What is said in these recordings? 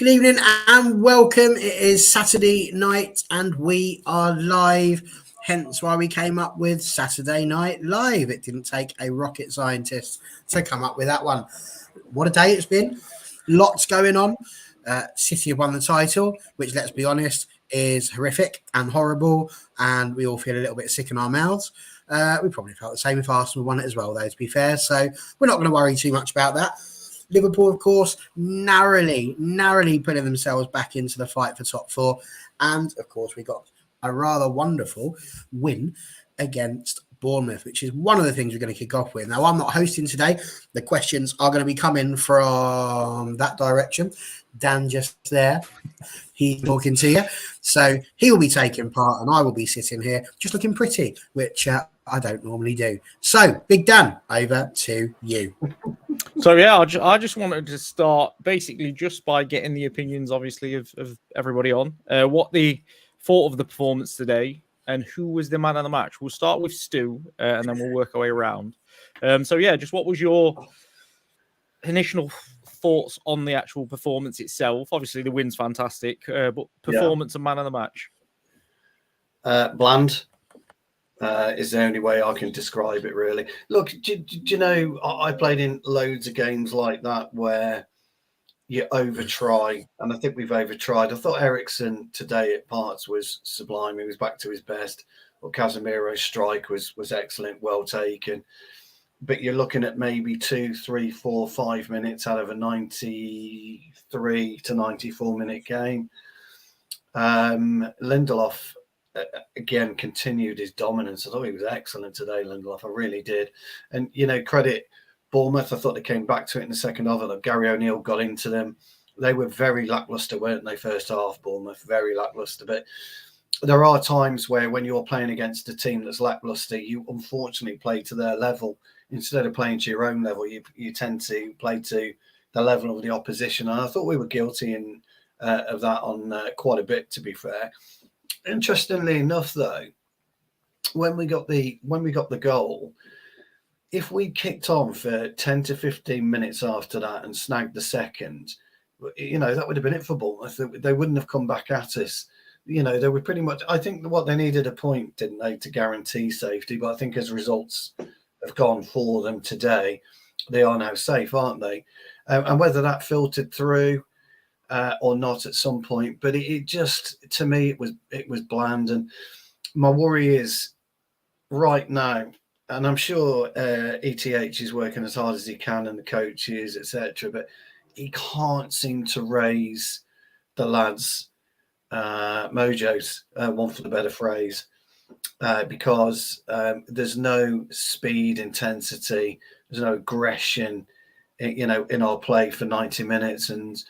Good evening and welcome. It is Saturday night and we are live, hence why we came up with Saturday Night Live. It didn't take a rocket scientist to come up with that one. What a day it's been. Lots going on. City have won the title, which, let's be honest, is horrific and horrible, and we all feel a little bit sick in our mouths. We probably felt the same if Arsenal won it as well, though, to be fair. So we're not going to worry too much about that. Liverpool, of course, narrowly putting themselves back into the fight for top four. And, of course, we got a rather wonderful win against Bournemouth, which is one of the things we're going to kick off with. Now, I'm not hosting today. The questions are going to be coming from that direction. Dan just there. He's talking to you. So he will be taking part and I will be sitting here just looking pretty, which I don't normally do. So, Big Dan, over to you. So, yeah, I just wanted to start basically just by getting the opinions, obviously, of everybody on what they thought of the performance today and who was the man of the match. We'll start with Stu and then we'll work our way around. So, yeah, just what was your initial thoughts on the actual performance itself? Obviously, the win's fantastic, but performance and man of the match? Bland. Is the only way I can describe it, really. Look, do you know, I played in loads of games like that where you over-try, and I think we've over-tried. I thought Ericsson today at parts was sublime. He was back to his best. Well, Casemiro's strike was excellent, well taken. But you're looking at maybe 2, 3, 4, 5 minutes out of a 93 to 94-minute game. Lindelof, again, continued his dominance. I thought he was excellent today, Lindelof. I really did. And, you know, credit Bournemouth. I thought they came back to it in the second half. Like Gary O'Neill got into them. They were very lacklustre, weren't they, first half, Bournemouth? Very lacklustre. But there are times where when you're playing against a team that's lacklustre, you unfortunately play to their level. Instead of playing to your own level, you tend to play to the level of the opposition. And I thought we were guilty of that on quite a bit, to be fair. Interestingly enough, though, when we got the goal, if we kicked on for 10 to 15 minutes after that and snagged the second, you know, that would have been it for Bournemouth. They wouldn't have come back at us. You know, they were pretty much, I think what they needed a point, didn't they, to guarantee safety. But I think as results have gone for them today, they are now safe, aren't they? And whether that filtered through or not at some point, but it just, to me, it was bland. And my worry is right now, and I'm sure ETH is working as hard as he can and the coaches, etc., but he can't seem to raise the lads' mojos, one for the better phrase, because there's no speed, intensity, there's no aggression, you know, in our play for 90 minutes. And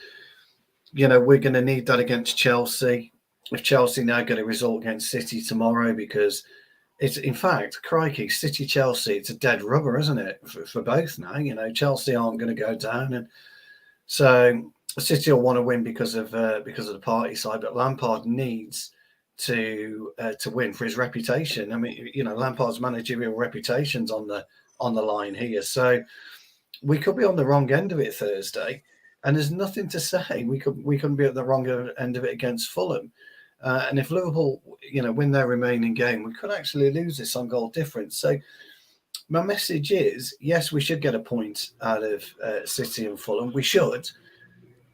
you know, we're going to need that against Chelsea. If Chelsea now get a result against City tomorrow, because it's, in fact, crikey, City-Chelsea, it's a dead rubber, isn't it, for both now? You know, Chelsea aren't going to go down. And so City will want to win because of the party side, but Lampard needs to win for his reputation. I mean, you know, Lampard's managerial reputation's on the line here. So we could be on the wrong end of it Thursday. And there's nothing to say we couldn't be at the wrong end of it against Fulham. And if Liverpool, you know, win their remaining game, we could actually lose this on goal difference. So my message is, yes, we should get a point out of City and Fulham. We should.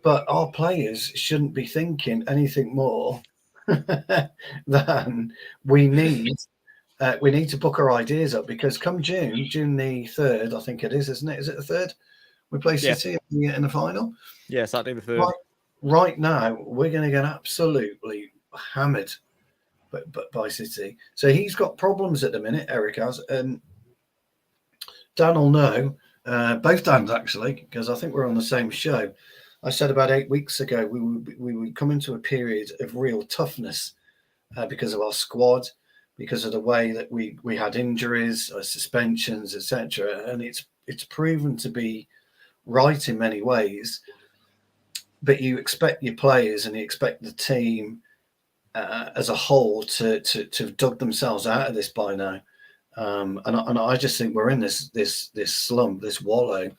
But our players shouldn't be thinking anything more than we need to book our ideas up, because come June the 3rd, I think it is, isn't it? Is it the 3rd? We play City in the final. Yeah, Saturday the 3rd. Right now, we're going to get absolutely hammered by City. So he's got problems at the minute, Eric has. And Dan will know, both Dans actually, because I think we're on the same show. I said about 8 weeks ago, we would come into a period of real toughness because of our squad, because of the way that we had injuries, suspensions, etc. And it's proven to be right in many ways, but you expect your players and you expect the team as a whole to have dug themselves out of this by now, and I just think we're in this slump, this wallow,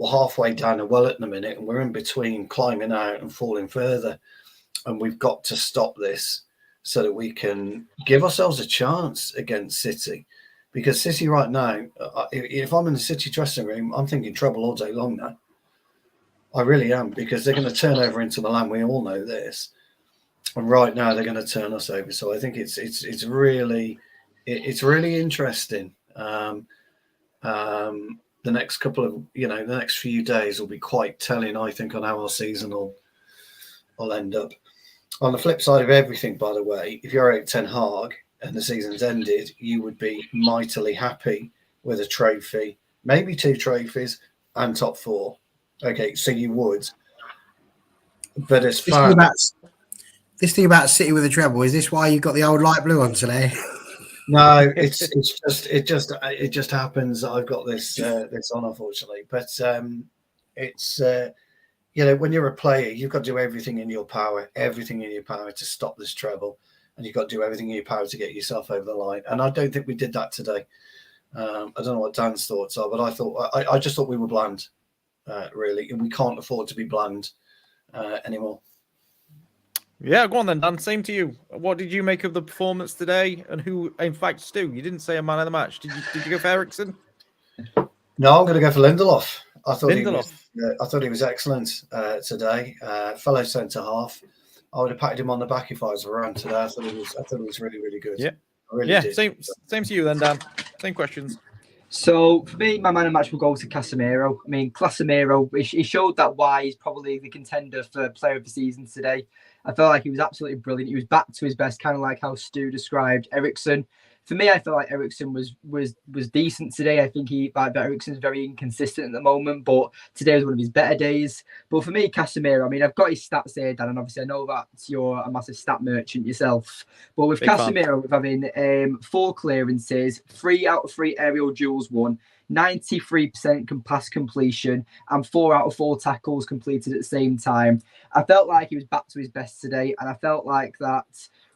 we're halfway down a well at the minute, and we're in between climbing out and falling further. And we've got to stop this so that we can give ourselves a chance against City. Because City right now, if I'm in the City dressing room, I'm thinking trouble all day long now. I really am, because they're going to turn over into Milan. We all know this. And right now they're going to turn us over. So I think it's really interesting. The next couple of, the next few days will be quite telling, I think, on how our season will end up. On the flip side of everything, by the way, if you're Erik ten Hag and the season's ended, you would be mightily happy with a trophy, maybe 2 trophies and top 4. Okay, so you would. But as far this thing about City with a treble, is this why you got the old light blue on today? No, it just happens that I've got this on, unfortunately. But it's when you're a player, you've got to do everything in your power to stop this treble, and you've got to do everything in your power to get yourself over the line. And I don't think we did that today. I don't know what Dan's thoughts are, but I just thought we were bland, really, and we can't afford to be bland anymore. Yeah, go on then, Dan. Same to you. What did you make of the performance today? And who, in fact, Stu, you didn't say a man of the match. Did you go for Eriksen? No, I'm going to go for Lindelof. I thought he was excellent today. Fellow centre half. I would have patted him on the back if I was around today. I thought he was really, really good. Yeah, I really did. Same to you then, Dan. Same questions. So for me, my man of the match will go to Casemiro. I mean, Casemiro, he showed that why he's probably the contender for player of the season today. I felt like he was absolutely brilliant. He was back to his best, kind of like how Stu described Eriksen. For me, I felt like Eriksen was decent today. I think Eriksen's very inconsistent at the moment, but today was one of his better days. But for me, Casemiro, I mean, I've got his stats here, Dan, and obviously I know that you're a massive stat merchant yourself. But with Casemiro, we're having 4 clearances, 3 out of 3 aerial duels won, 93% pass completion, and 4 out of 4 tackles completed at the same time. I felt like he was back to his best today, and I felt like that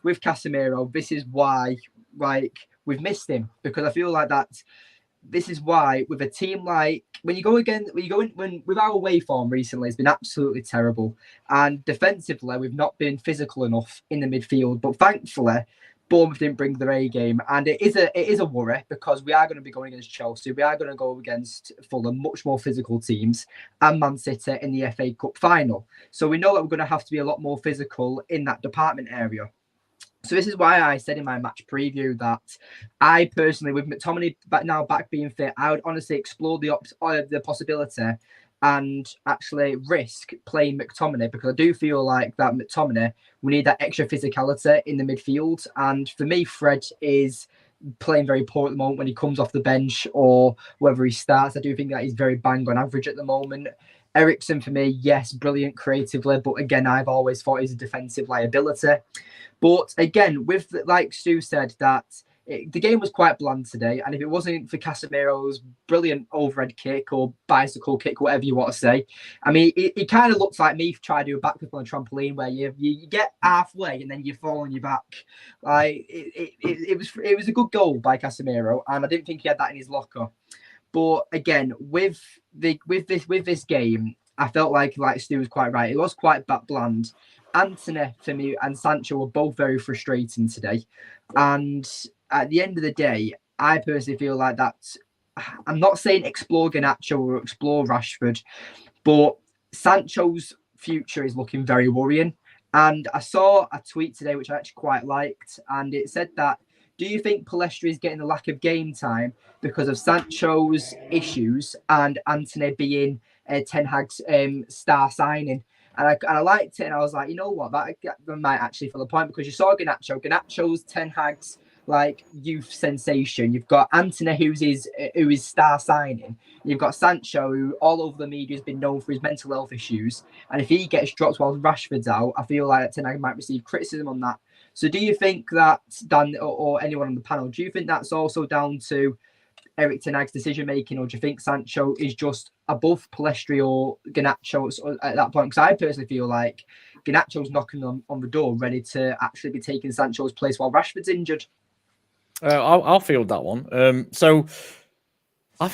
with Casemiro, this is why we've missed him, because I feel like that this is why with a team like with our away form recently has been absolutely terrible, and defensively we've not been physical enough in the midfield. But thankfully Bournemouth didn't bring their A game, and it is a worry, because we are going to be going against Chelsea, we are going to go against Fulham, much more physical teams, and Man City in the FA Cup final. So we know that we're going to have to be a lot more physical in that department area. So this is why I said in my match preview that I personally, with McTominay back being fit, I would honestly explore the possibility and actually risk playing McTominay, because I do feel like that McTominay, we need that extra physicality in the midfield. And for me, Fred is playing very poor at the moment when he comes off the bench or whether he starts. I do think that he's very bang on average at the moment. Eriksen, for me, yes, brilliant creatively, but again, I've always thought he's a defensive liability. But again, with like Stu said, that the game was quite bland today, and if it wasn't for Casemiro's brilliant overhead kick or bicycle kick, whatever you want to say, I mean, it kind of looks like me trying to do a backflip on a trampoline where you get halfway and then you fall on your back. Like it was a good goal by Casemiro, and I didn't think he had that in his locker. But again, with this game, I felt like Stu was quite right. It was quite bland. Antony, for me, and Sancho were both very frustrating today. And at the end of the day, I personally feel like that. I'm not saying explore Garnacho or explore Rashford, but Sancho's future is looking very worrying. And I saw a tweet today, which I actually quite liked, and it said that, do you think Pellistri is getting a lack of game time because of Sancho's issues and Antony being Ten Hag's star signing? And I liked it, and I was like, you know what, that might actually fill the point, because you saw Garnacho's Ten Hag's youth sensation. You've got Antony, who is star signing. You've got Sancho, who all over the media has been known for his mental health issues. And if he gets dropped while Rashford's out, I feel like Ten Hag might receive criticism on that. So do you think that, Dan, or anyone on the panel, do you think that's also down to Erik ten Hag's decision making, or do you think Sancho is just above Pellistri or Garnacho at that point? Because I personally feel like Garnacho's knocking on the door, ready to actually be taking Sancho's place while Rashford's injured. I'll field that one. So I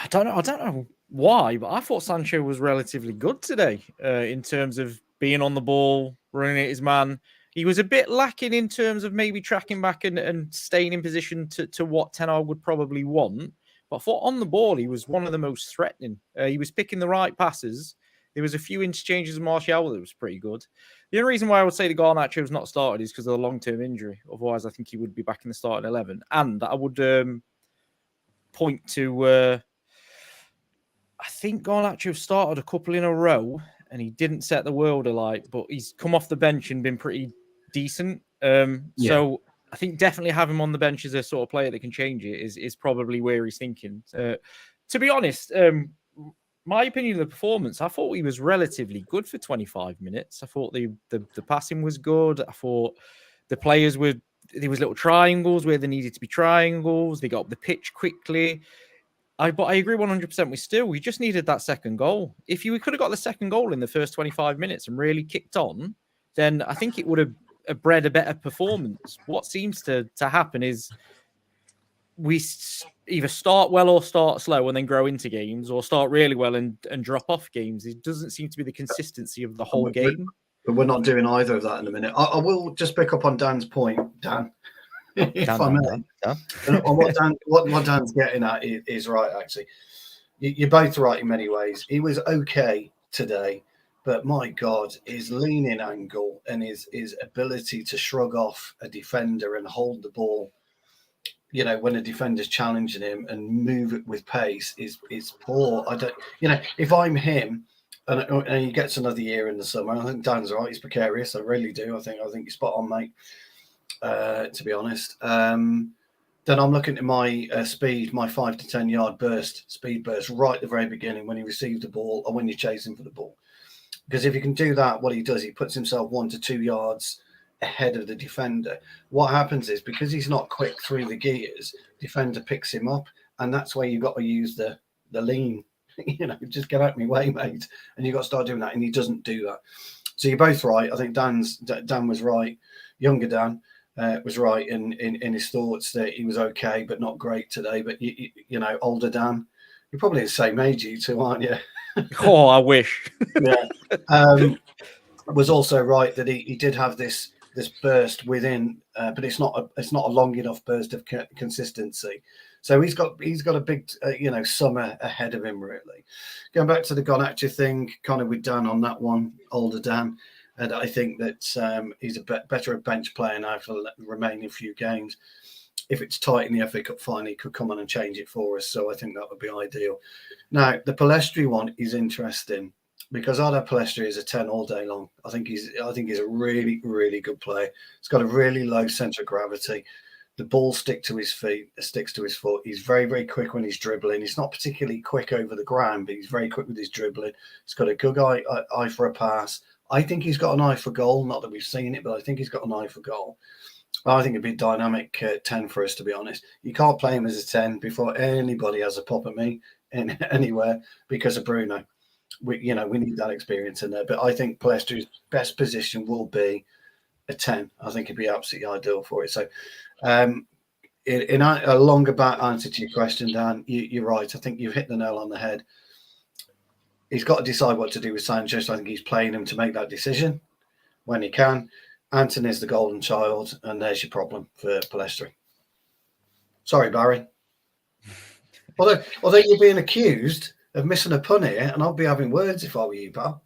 don't know why, but I thought Sancho was relatively good today in terms of being on the ball, running at his man. He was a bit lacking in terms of maybe tracking back and staying in position to what Ten Hag would probably want. But I thought on the ball, he was one of the most threatening. He was picking the right passes. There was a few interchanges with Martial that was pretty good. The only reason why I would say the Garnacho's not started is because of the long-term injury. Otherwise, I think he would be back in the starting 11. And I would point to... I think Garnacho started a couple in a row and he didn't set the world alight, but he's come off the bench and been pretty decent. So I think definitely have him on the bench as a sort of player that can change it is probably where he's thinking. To be honest, my opinion of the performance, I thought he was relatively good for 25 minutes. I thought the passing was good. I thought the players there was little triangles where there needed to be triangles. They got up the pitch quickly. But I agree 100% we just needed that second goal. If we could have got the second goal in the first 25 minutes and really kicked on, then I think it would have bred a better performance. What seems to happen is we either start well or start slow and then grow into games, or start really well and drop off games. It doesn't seem to be the consistency of the whole game. But we're not doing either of that in a minute. I will just pick up on Dan's point, Dan. If I may. What Dan's getting at is right, actually. You're both right in many ways. He was okay today, but my God, his leaning angle and his ability to shrug off a defender and hold the ball, when a defender's challenging him and move it with pace is poor. If I'm him and he gets another year in the summer, I think Dan's right. He's precarious. I really do. I think you're spot on, mate. To be honest, then I'm looking at my speed, my 5 to 10 yard speed burst right at the very beginning when he received the ball or when you're chasing for the ball. Because if you can do that, what he does, he puts himself 1 to 2 yards ahead of the defender. What happens is, because he's not quick through the gears, defender picks him up, and that's where you've got to use the lean. Just get out of my way, mate, and you've got to start doing that, and he doesn't do that. So you're both right. I think Dan was right. Younger Dan was right in his thoughts that he was okay, but not great today. But older Dan, you're probably the same age, you two, aren't you? Oh, I wish. Yeah. Was also right that he did have this burst within, but it's not a long enough burst of consistency. So he's got a big summer ahead of him, really. Going back to the Garnacho thing, kind of with Dan on that one, older Dan. And I think that he's a better bench player now for the remaining few games. If it's tight in the FA Cup final, he could come on and change it for us. So I think that would be ideal. Now, the Palestri one is interesting because I'd have Palestri as a 10 all day long. I think he's a really, really good player. He's got a really low centre of gravity. The ball sticks to his foot. He's very, very quick when he's dribbling. He's not particularly quick over the ground, but he's very quick with his dribbling. He's got a good eye for a pass. I think he's got an eye for goal. Not that we've seen it, but I think he's got an eye for goal. I think it'd be a dynamic 10 for us, to be honest. You can't play him as a 10 before anybody has a pop at me anywhere because of Bruno. We need that experience in there. But I think Palestri's best position will be a 10. I think it'd be absolutely ideal for it. So, in a longer back answer to your question, Dan, you're right. I think you've hit the nail on the head. He's got to decide what to do with Sanchez. I think he's playing him to make that decision when he can. Anthony's the golden child, and there's your problem for Palestri. Sorry, Barry. Although you're being accused of missing a pun here, and I'll be having words if I were you, pal.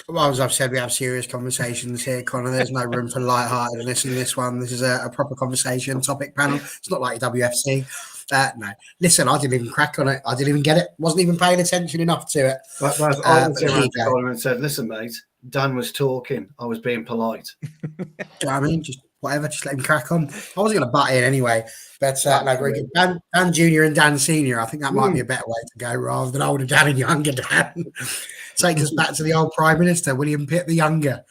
Well, as I've said, we have serious conversations here, Connor. There's no room for lightheartedness in this one. This is a proper conversation topic panel. It's not like WFC. No. Listen, I didn't even crack on it. I didn't even get it. Wasn't even paying attention enough to it. I and said, listen, mate, Dan was talking. I was being polite. Do you know what I mean? Just whatever, just let him crack on. I wasn't going to butt in anyway. But no, very good. Dan Jr. and Dan Sr., I think that might be a better way to go rather than older Dan and younger Dan. Take us back to the old Prime Minister, William Pitt the Younger.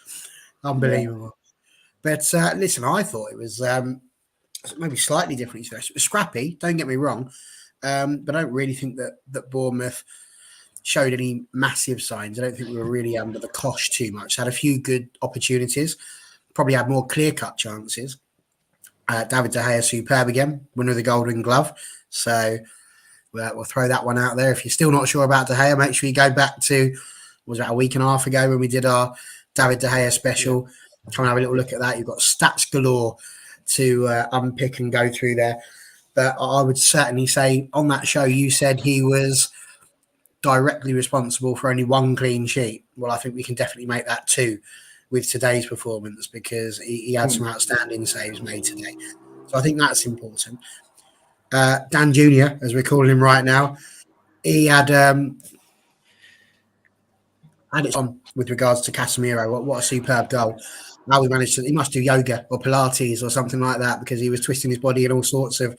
Unbelievable. Yeah. But listen, I thought it was maybe slightly different. It was scrappy, don't get me wrong. But I don't really think that Bournemouth showed any massive signs. I don't think we were really under the cosh too much. Had a few good opportunities. Probably had more clear-cut chances. David De Gea superb again, winner of the Golden Glove. So, we'll throw that one out there. If you're still not sure about De Gea, make sure you go back to, was that a week and a half ago when we did our David De Gea special? Come and have a little look at that. You've got stats galore to unpick and go through there. But I would certainly say on that show, you said he was directly responsible for only one clean sheet. Well, I think we can definitely make that 2 with today's performance, because he had some outstanding saves made today. So I think that's important. Dan Jr., as we're calling him right now, he had it on with regards to Casemiro. What a superb goal. How we managed to, he must do yoga or Pilates or something like that, because he was twisting his body in all sorts of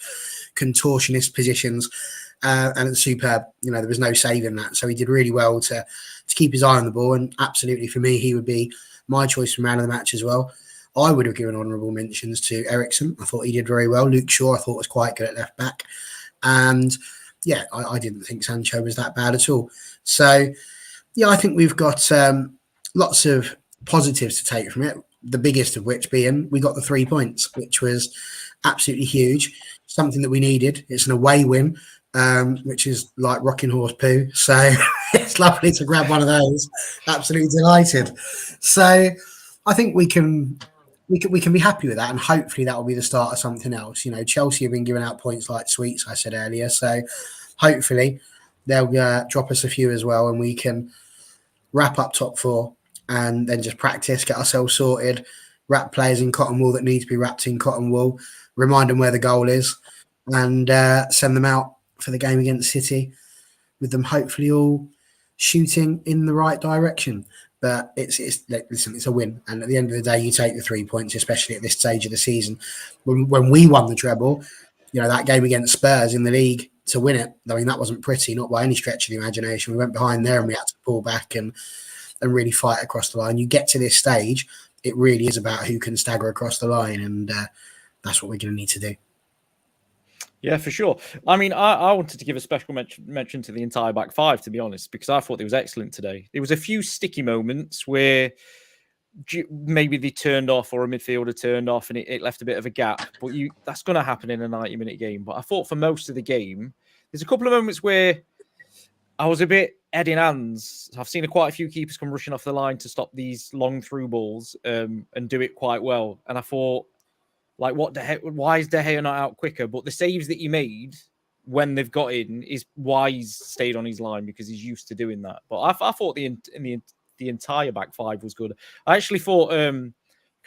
contortionist positions. And it's superb. You know, there was no saving that. So he did really well to keep his eye on the ball. And absolutely, for me, he would be my choice for man of the match as well. I would have given honourable mentions to Eriksen. I thought he did very well. Luke Shaw, I thought, was quite good at left back. And yeah, I didn't think Sancho was that bad at all. So yeah, I think we've got lots of positives to take from it. The biggest of which being we got the 3 points, which was absolutely huge. Something that we needed. It's an away win, which is like rocking horse poo. So it's lovely to grab one of those. Absolutely delighted. So I think we can be happy with that, and hopefully that will be the start of something else. You know, Chelsea have been giving out points like sweets, I said earlier. So hopefully they'll drop us a few as well, and we can wrap up top 4 and then just practice, get ourselves sorted, wrap players in cotton wool that need to be wrapped in cotton wool, remind them where the goal is, and send them out for the game against City with them hopefully all shooting in the right direction. But listen, it's a win. And at the end of the day, you take the 3 points, especially at this stage of the season. When we won the treble, you know, that game against Spurs in the league to win it, I mean, that wasn't pretty, not by any stretch of the imagination. We went behind there and we had to pull back and really fight across the line. You get to this stage, it really is about who can stagger across the line. And that's what we're going to need to do. Yeah, for sure. I mean, I wanted to give a special mention to the entire back 5, to be honest, because I thought it was excellent today. There was a few sticky moments where maybe they turned off or a midfielder turned off and it left a bit of a gap. But that's going to happen in a 90-minute game. But I thought for most of the game, there's a couple of moments where I was a bit head in hands. I've seen quite a few keepers come rushing off the line to stop these long through balls and do it quite well. And I thought, like, why is De Gea not out quicker? But the saves that he made when they've got in is why he's stayed on his line, because he's used to doing that. But I thought the entire back 5 was good. I actually thought, I can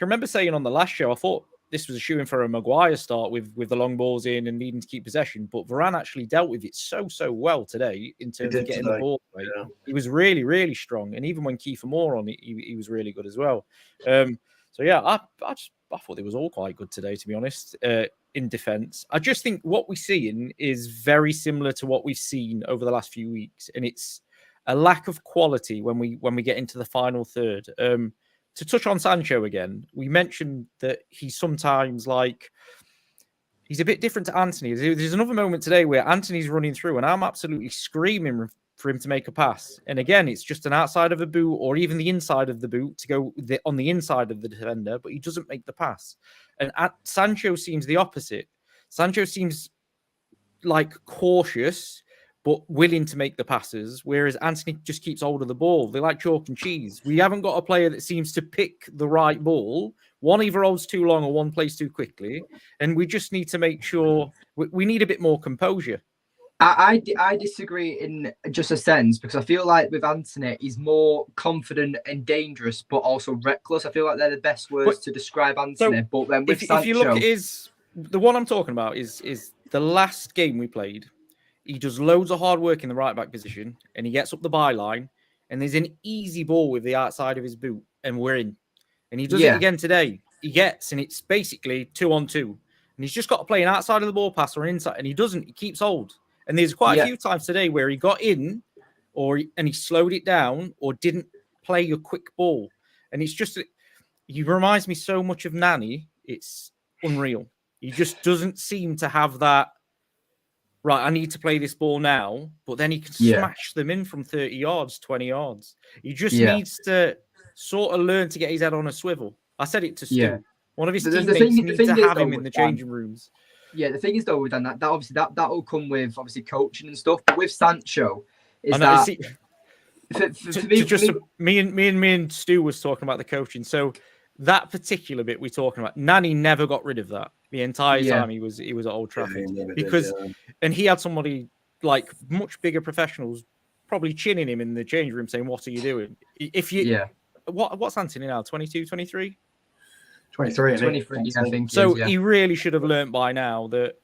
remember saying on the last show, I thought this was a shoo-in for a Maguire start with the long balls in and needing to keep possession. But Varane actually dealt with it so well today in terms of getting the ball. Right? Yeah. He was really, really strong. And even when Kiefer Moore on it, he was really good as well. So yeah, I thought it was all quite good today, to be honest, in defence. I just think what we're seeing is very similar to what we've seen over the last few weeks. And it's a lack of quality when we get into the final third. To touch on Sancho again, we mentioned that he's sometimes he's a bit different to Anthony. There's another moment today where Anthony's running through and I'm absolutely screaming for him to make a pass. And again, it's just an outside of a boot or even the inside of the boot to go on the inside of the defender, but he doesn't make the pass. And Sancho seems the opposite. Sancho seems cautious, but willing to make the passes, whereas Anthony just keeps hold of the ball. They're like chalk and cheese. We haven't got a player that seems to pick the right ball. One either holds too long or one plays too quickly. And we just need to make sure we need a bit more composure. I disagree in just a sense, because I feel like with Anthony, he's more confident and dangerous, but also reckless. I feel like they're the best words to describe Anthony. So but then with Sancho, if you look at the one I'm talking about is the last game we played. He does loads of hard work in the right back position and he gets up the byline and there's an easy ball with the outside of his boot and we're in. And he does it again today. He gets, and it's basically 2-on-2. And he's just got to play an outside of the ball pass or an inside, and he doesn't. He keeps hold. And there's quite a few times today where he got in and he slowed it down or didn't play a quick ball. And it's just, he reminds me so much of Nani. It's unreal. He just doesn't seem to have that, right, I need to play this ball now, but then he can smash them in from 30 yards, 20 yards. He just needs to sort of learn to get his head on a swivel. I said it to Stu. One of his teammates needs to have him in the changing rooms. Yeah, the thing is though, then that obviously that will come with obviously coaching and stuff. But with Sancho, is that me and Stu was talking about the coaching. So that particular bit we're talking about, Nani never got rid of that the entire time he was at Old Trafford and he had somebody like much bigger professionals probably chinning him in the change room saying, "What are you doing?" What's Anthony now? 22, 23? 23, I think. So he really should have learnt by now that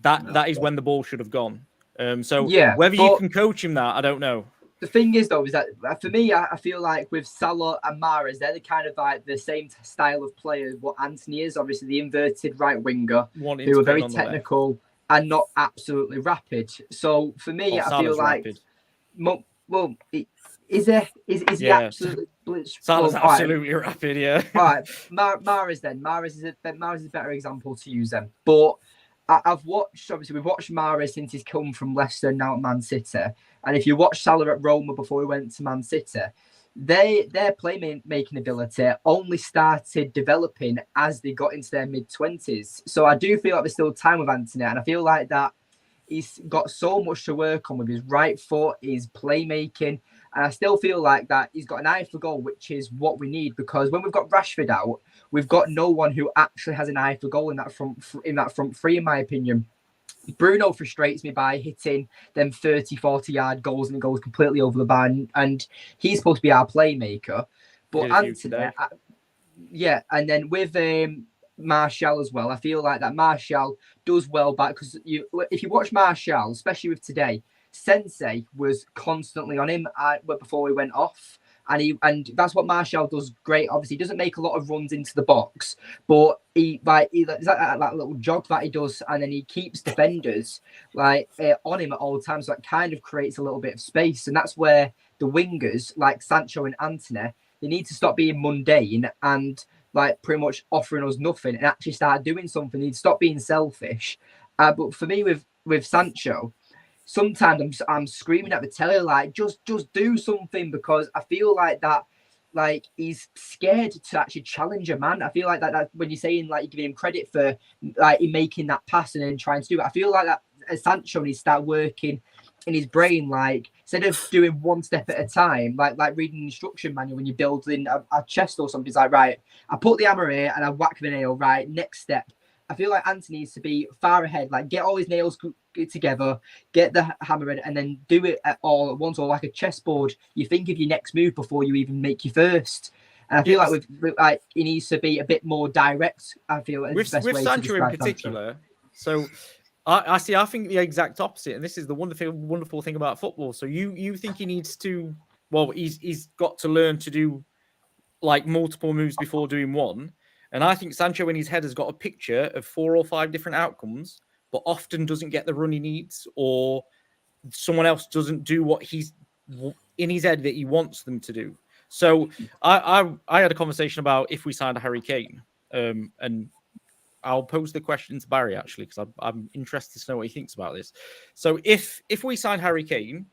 that is when the ball should have gone. Whether you can coach him that, I don't know. The thing is, though, is that for me, I feel like with Salah and Mahrez, they're the kind of like the same style of players what Anthony is. Obviously, the inverted right winger who are very technical and not absolutely rapid. So for me, I feel like, is he absolutely blitz? Salah's absolutely rapid, yeah. All right, Mahrez then. Mahrez is a better example to use them, but. I've watched, obviously, we've watched Mahrez since he's come from Leicester, now at Man City. And if you watch Salah at Roma before he went to Man City, their playmaking ability only started developing as they got into their mid-20s. So I do feel like there's still time with Anthony. And I feel like that he's got so much to work on with his right foot, his playmaking. And I still feel like that he's got an eye for goal, which is what we need. Because when we've got Rashford out, we've got no one who actually has an eye for goal in that front three, in my opinion. Bruno frustrates me by hitting them 30, 40-yard goals and he goes completely over the bar. And he's supposed to be our playmaker. But Anthony, and then with Martial as well, I feel like that Martial does well back because if you watch Martial, especially with today, Sensei was constantly on him before he went off. And that's what Martial does great. Obviously, he doesn't make a lot of runs into the box, but he that little jog that he does, and then he keeps defenders on him at all times. So it kind of creates a little bit of space, and that's where the wingers like Sancho and Antony, they need to stop being mundane and like pretty much offering us nothing and actually start doing something. They need to stop being selfish. But for me, with Sancho, sometimes I'm screaming at the telly like just do something, because I feel like that he's scared to actually challenge a man. I feel like that when you're saying like you're giving him credit for like making that pass and then trying to do it, I feel like that Sancho needs to start working in his brain, like instead of doing one step at a time, like reading an instruction manual when you're building a chest or something. It's like, right, I put the hammer here and I whack the nail, right, next step. I feel like Anthony needs to be far ahead, like get all his nails together, get the hammer ready, and then do it all at once, or like a chessboard. You think of your next move before you even make your first. And I feel like he needs to be a bit more direct. I feel with Sancho in particular. So I think the exact opposite, and this is the wonderful thing about football. So you think he needs to? Well, he's got to learn to do like multiple moves before doing one. And I think Sancho in his head has got a picture of 4 or 5 different outcomes, but often doesn't get the run he needs, or someone else doesn't do what he's in his head that he wants them to do. So I had a conversation about if we signed a Harry Kane, and I'll pose the question to Barry actually, because I'm interested to know what he thinks about this. So if we signed Harry Kane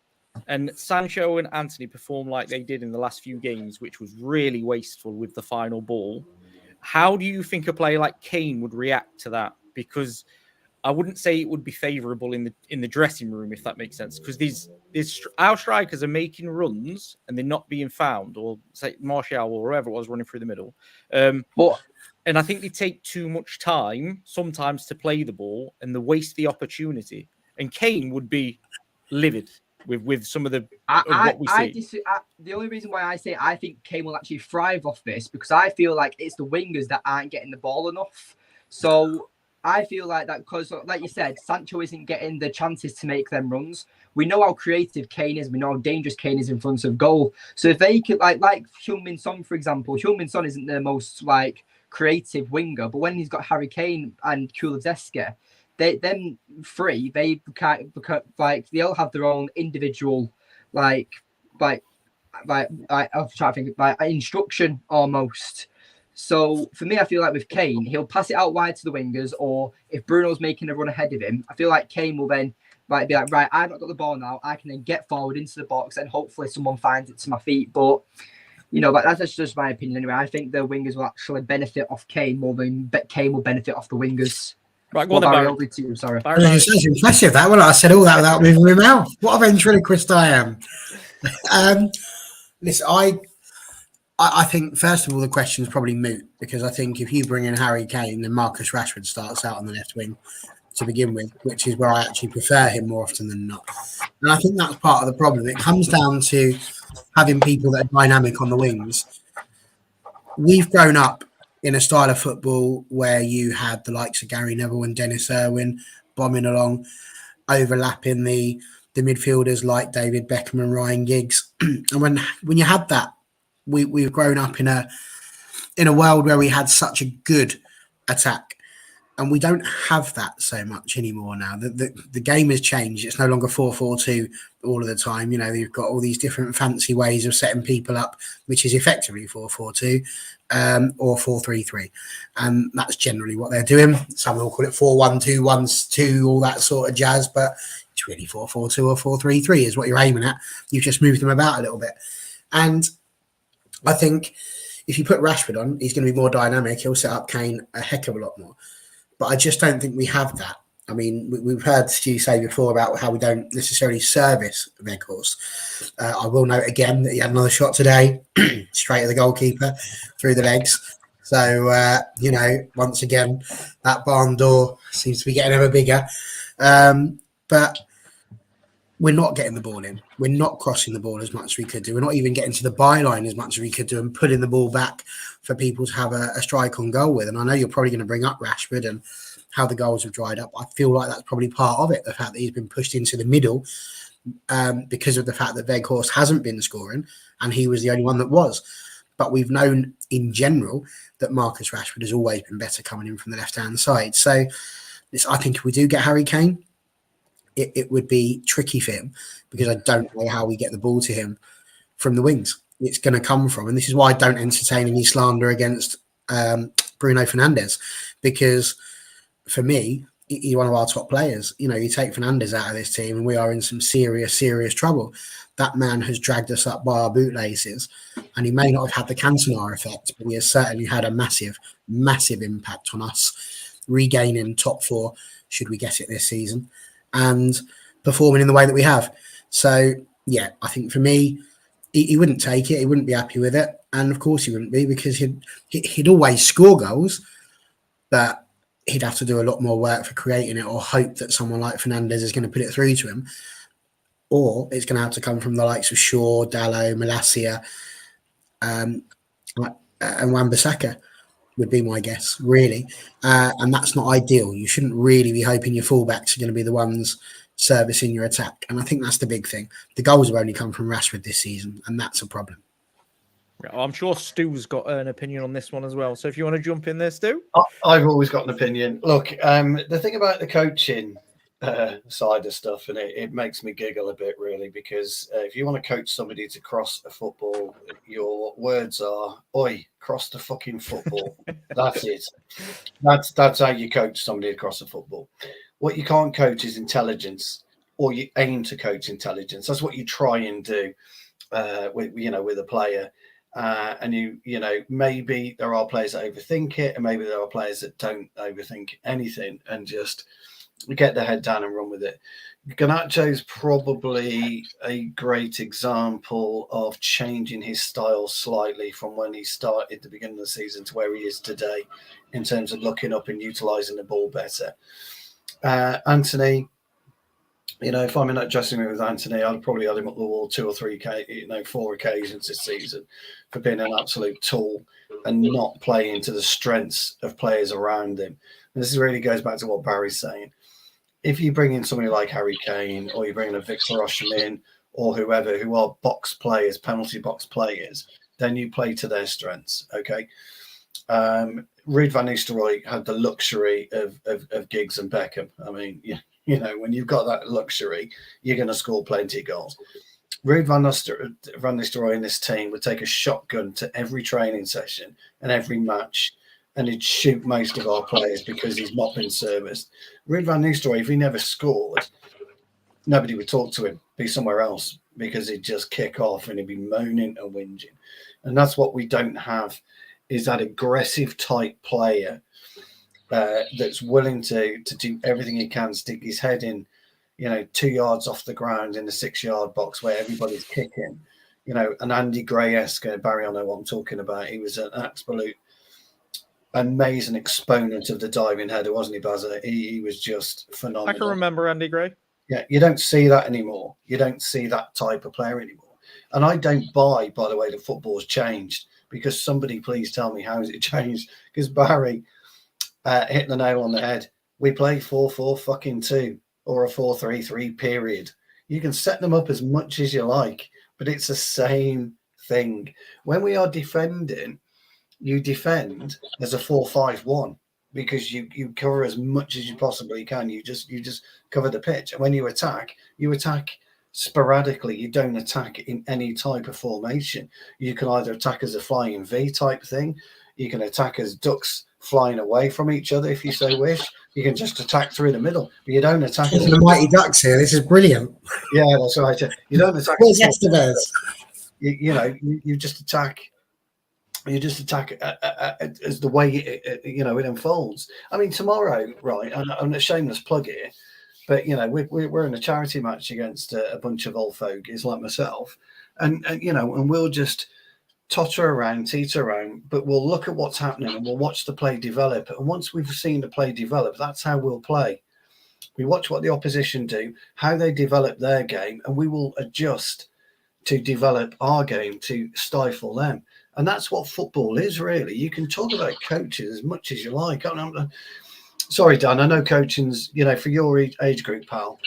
and Sancho and Antony perform like they did in the last few games, which was really wasteful with the final ball, how do you think a player like Kane would react to that? Because I wouldn't say it would be favourable in the dressing room, if that makes sense. Because our strikers are making runs and they're not being found, or say Martial or whoever it was running through the middle. And I think they take too much time sometimes to play the ball, and they waste the opportunity. And Kane would be livid with some of what we see. The only reason why I say I think Kane will actually thrive off this, because I feel like it's the wingers that aren't getting the ball enough. So I feel like that, because like you said, Sancho isn't getting the chances to make them runs. We know how creative Kane is. We know how dangerous Kane is in front of goal. So if they could, like Heung-min Son, for example, Heung-min Son isn't the most creative winger, but when he's got Harry Kane and Kulusevski, them three, they all have their own individual I'm trying to think instruction almost. So for me, I feel like with Kane, he'll pass it out wide to the wingers, or if Bruno's making a run ahead of him, I feel like Kane will then be like, right, I've not got the ball now, I can then get forward into the box and hopefully someone finds it to my feet. But that's just my opinion anyway. I think the wingers will actually benefit off Kane more than Kane will benefit off the wingers. Right, go What on then, Barry Barry. did to you, sorry. Barry, Barry. It's impressive that one. I said all that without moving my mouth. What a ventriloquist I am. Listen, I think first of all the question is probably moot, because I think if you bring in Harry Kane, then Marcus Rashford starts out on the left wing to begin with, which is where I actually prefer him more often than not. And I think that's part of the problem. It comes down to having people that are dynamic on the wings. We've grown up in a style of football where you had the likes of Gary Neville and Dennis Irwin bombing along, overlapping the midfielders like David Beckham and Ryan Giggs. And when you had that, we've grown up in a world where we had such a good attack, and we don't have that so much anymore now. The game has changed. It's no longer 4-4-2 all of the time. You know, you've got all these different fancy ways of setting people up, which is effectively 4-4-2 or 4-3-3. And that's generally what they're doing. Some will call it 4-1-2, 1-2, all that sort of jazz, but it's really 4-4-2 or 4-3-3 is what you're aiming at. You've just moved them about a little bit. And I think if you put Rashford on, he's going to be more dynamic. He'll set up Kane a heck of a lot more. But I just don't think we have that. I mean, we've heard Stu say before about how we don't necessarily service Weghorst. I will note again that he had another shot today, straight at the goalkeeper, through the legs. So, once again, that barn door seems to be getting ever bigger. But we're not getting the ball in. We're not crossing the ball as much as we could do. We're not even getting to the byline as much as we could do and putting the ball back for people to have a strike on goal with. And I know you're probably going to bring up Rashford and how the goals have dried up. I feel like that's probably part of it, the fact that he's been pushed into the middle because of the fact that Weghorst hasn't been scoring and he was the only one that was. But we've known in general that Marcus Rashford has always been better coming in from the left-hand side. So I think if we do get Harry Kane, it would be tricky for him, because I don't know how we get the ball to him from the wings. It's going to come from, and this is why I don't entertain any slander against Bruno Fernandes, because for me, he's one of our top players. You know, you take Fernandes out of this team and we are in some serious, serious trouble. That man has dragged us up by our bootlaces, and he may not have had the Cantona effect, but he has certainly had a massive, massive impact on us regaining top four, should we get it this season, and performing in the way that we have. So, yeah, I think for me, he wouldn't take it. He wouldn't be happy with it. And, of course, he wouldn't be, because he'd always score goals, but he'd have to do a lot more work for creating it, or hope that someone like Fernandes is going to put it through to him. Or it's going to have to come from the likes of Shaw, Dalot, Malacia, and Wan-Bissaka would be my guess, really. And that's not ideal. You shouldn't really be hoping your fullbacks are going to be the ones servicing your attack. And I think that's the big thing. The goals have only come from Rashford this season, and that's a problem. I'm sure Stu's got an opinion on this one as well. So if you want to jump in there, Stu. I've always got an opinion. Look, the thing about the coaching side of stuff, and it makes me giggle a bit, really, because if you want to coach somebody to cross a football, your words are, oi, cross the fucking football. That's it. That's how you coach somebody across a football. What you can't coach is intelligence, or you aim to coach intelligence. That's what you try and do with a player. And maybe there are players that overthink it, and maybe there are players that don't overthink anything and just get their head down and run with it. Garnacho is probably a great example of changing his style slightly from when he started at the beginning of the season to where he is today, in terms of looking up and utilising the ball better. Anthony, if I'm in that dressing room with Anthony, I'd probably had him up the wall 2 or 3, 4 occasions this season for being an absolute tool and not playing to the strengths of players around him. And this really goes back to what Barry's saying. If you bring in somebody like Harry Kane, or you bring in a Victor Osimhen or whoever, who are box players, penalty box players, then you play to their strengths, okay? Ruud van Nistelrooy had the luxury of Giggs and Beckham. I mean, when you've got that luxury, you're going to score plenty of goals. Ruud van Nistelrooy in this team would take a shotgun to every training session and every match, and he'd shoot most of our players because he's not been serviced. Ruud van Nistelrooy, if he never scored, nobody would talk to him, be somewhere else, because he'd just kick off and he'd be moaning and whinging. And that's what we don't have, is that aggressive type player that's willing to do everything he can, stick his head in, 2 yards off the ground in the 6-yard box where everybody's kicking, an Andy Gray-esque, Barry, I know what I'm talking about. He was an absolute amazing exponent of the diving header, wasn't he, Bazza? He was just phenomenal. I can remember Andy Gray. Yeah, you don't see that anymore. You don't see that type of player anymore. And I don't buy, by the way, that football's changed, because somebody please tell me how has it changed? Because Barry hit the nail on the head. We play 4-4-2 or a 4-3-3 period. You can set them up as much as you like, but it's the same thing. When we are defending, you defend as a 4-5-1 because you cover as much as you possibly can. You just cover the pitch. And when you attack sporadically. You don't attack in any type of formation. You can either attack as a flying V type thing. You can attack as ducks flying away from each other if you so wish. You can just attack through the middle, but you don't attack. The Mighty Ducks here. This is brilliant. Yeah, that's right. You don't attack. Where's Estevez? You just attack. You just attack as the way it unfolds. I mean, tomorrow, right? I'm a shameless plug here, but we're in a charity match against a bunch of old fogies like myself, and we'll just totter around, teeter around, but we'll look at what's happening and we'll watch the play develop. And once we've seen the play develop, that's how we'll play. We watch what the opposition do, how they develop their game, and we will adjust to develop our game to stifle them. And that's what football is, really. You can talk about coaches as much as you like. Sorry, Dan, I know coaching's, for your age group, pal,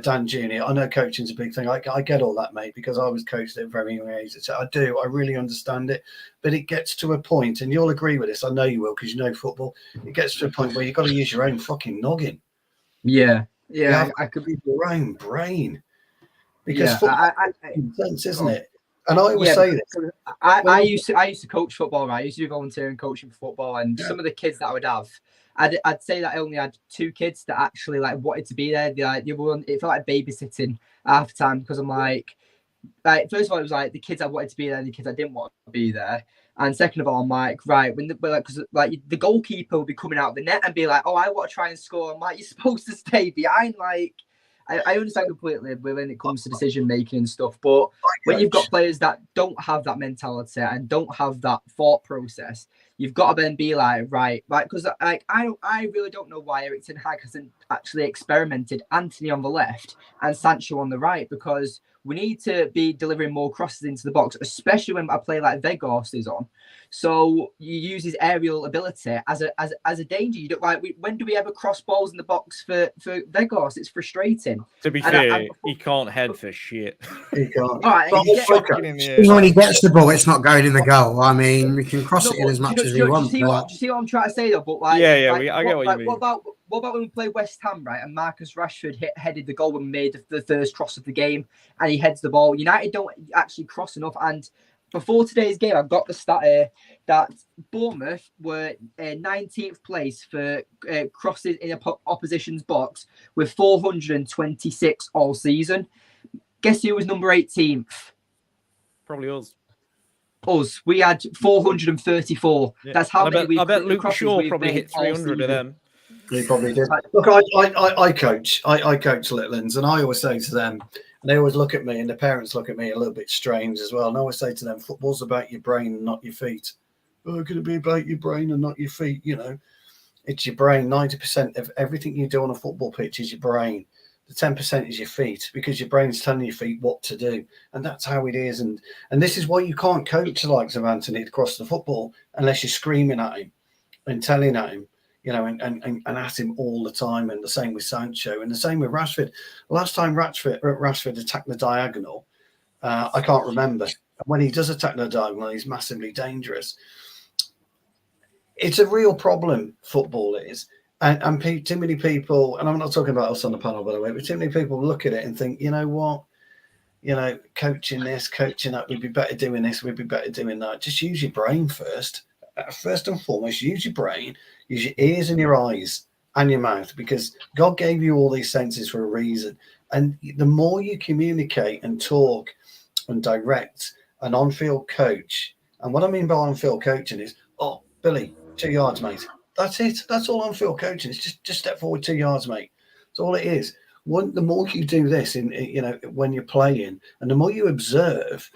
Dan Jr., I know coaching's a big thing. I get all that, mate, because I was coached at a very young age. I do. I really understand it. But it gets to a point, and you'll agree with this. I know you will, because you know football. It gets to a point where you've got to use your own fucking noggin. Yeah. I could be your own brain. Because football is sense, isn't it? And I always say this. I used to coach football, right? I used to do volunteering coaching for football, and some of the kids that I would have, I'd say that I only had 2 kids that actually wanted to be there. The other one, it felt like babysitting half the time, because I'm like first of all, it was like the kids I wanted to be there and the kids I didn't want to be there. And second of all, I'm like, right, because the goalkeeper will be coming out of the net and be like, oh, I want to try and score. I'm like, you're supposed to stay behind. Like, I understand completely when it comes to decision making and stuff, but when you've got players that don't have that mentality and don't have that thought process, you've got to then be like, right, because I really don't know why Erik ten Hag hasn't actually experimented Anthony on the left and Sancho on the right, because we need to be delivering more crosses into the box, especially when a player like Weghorst is on. So you use his aerial ability as a danger. You don't when do we ever cross balls in the box for Weghorst? It's frustrating. To be fair, he can't head for shit. He can't. All right, when he gets the ball, it's not going in the goal. I mean, we can cross it in as much as we want. Do you see what I'm trying to say though? But I get what you mean. What about when we play West Ham, right? And Marcus Rashford headed the goal and made the first cross of the game, and he heads the ball. United don't actually cross enough. And before today's game, I've got the stat here that Bournemouth were 19th place for crosses in opposition's box with 426 all season. Guess who was number 18th? Probably us. Us. We had 434. Yeah. That's how many. I bet Luke Shaw probably hit 300 of them. He probably did. Look, I coach. I coach little uns, and I always say to them, and they always look at me, and the parents look at me a little bit strange as well. And I always say to them, football's about your brain and not your feet. Oh, could it be about your brain and not your feet? It's your brain. 90% of everything you do on a football pitch is your brain. The 10% is your feet, because your brain's telling your feet what to do. And that's how it is. And this is why you can't coach the likes of Anthony across the football unless you're screaming at him and telling at him, and at him all the time. And the same with Sancho, and the same with Rashford. Last time Rashford attacked the diagonal, I can't remember. When he does attack the diagonal, he's massively dangerous. It's a real problem, football is. And too many people, and I'm not talking about us on the panel, by the way, but too many people look at it and think, you know what? Coaching this, coaching that, we'd be better doing this, we'd be better doing that. Just use your brain first. First and foremost, use your brain, use your ears and your eyes and your mouth, because God gave you all these senses for a reason. And the more you communicate and talk and direct an on-field coach, and what I mean by on-field coaching is, oh, Billy, 2 yards, mate. That's it. That's all on-field coaching. It's just step forward 2 yards, mate. That's all it is. The more you do this when you're playing, and the more you observe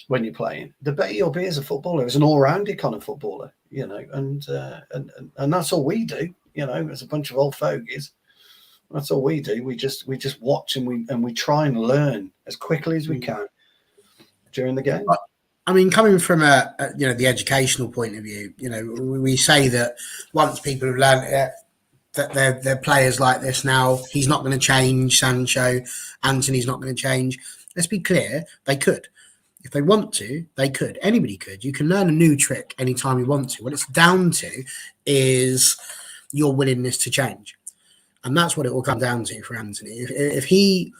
when you're playing, the better you'll be as a footballer, as an all-rounded kind of footballer, and that's all we do, as a bunch of old fogies. That's all we do. We just watch and we try and learn as quickly as we can during the game. I mean, coming from the educational point of view, we say that once people have learned it, that they're players like this now. He's not going to change. Sancho, Anthony's not going to change. Let's be clear, they could. If they want to, they could. Anybody could. You can learn a new trick anytime you want to. What it's down to is your willingness to change. And that's what it will come down to for Anthony. If he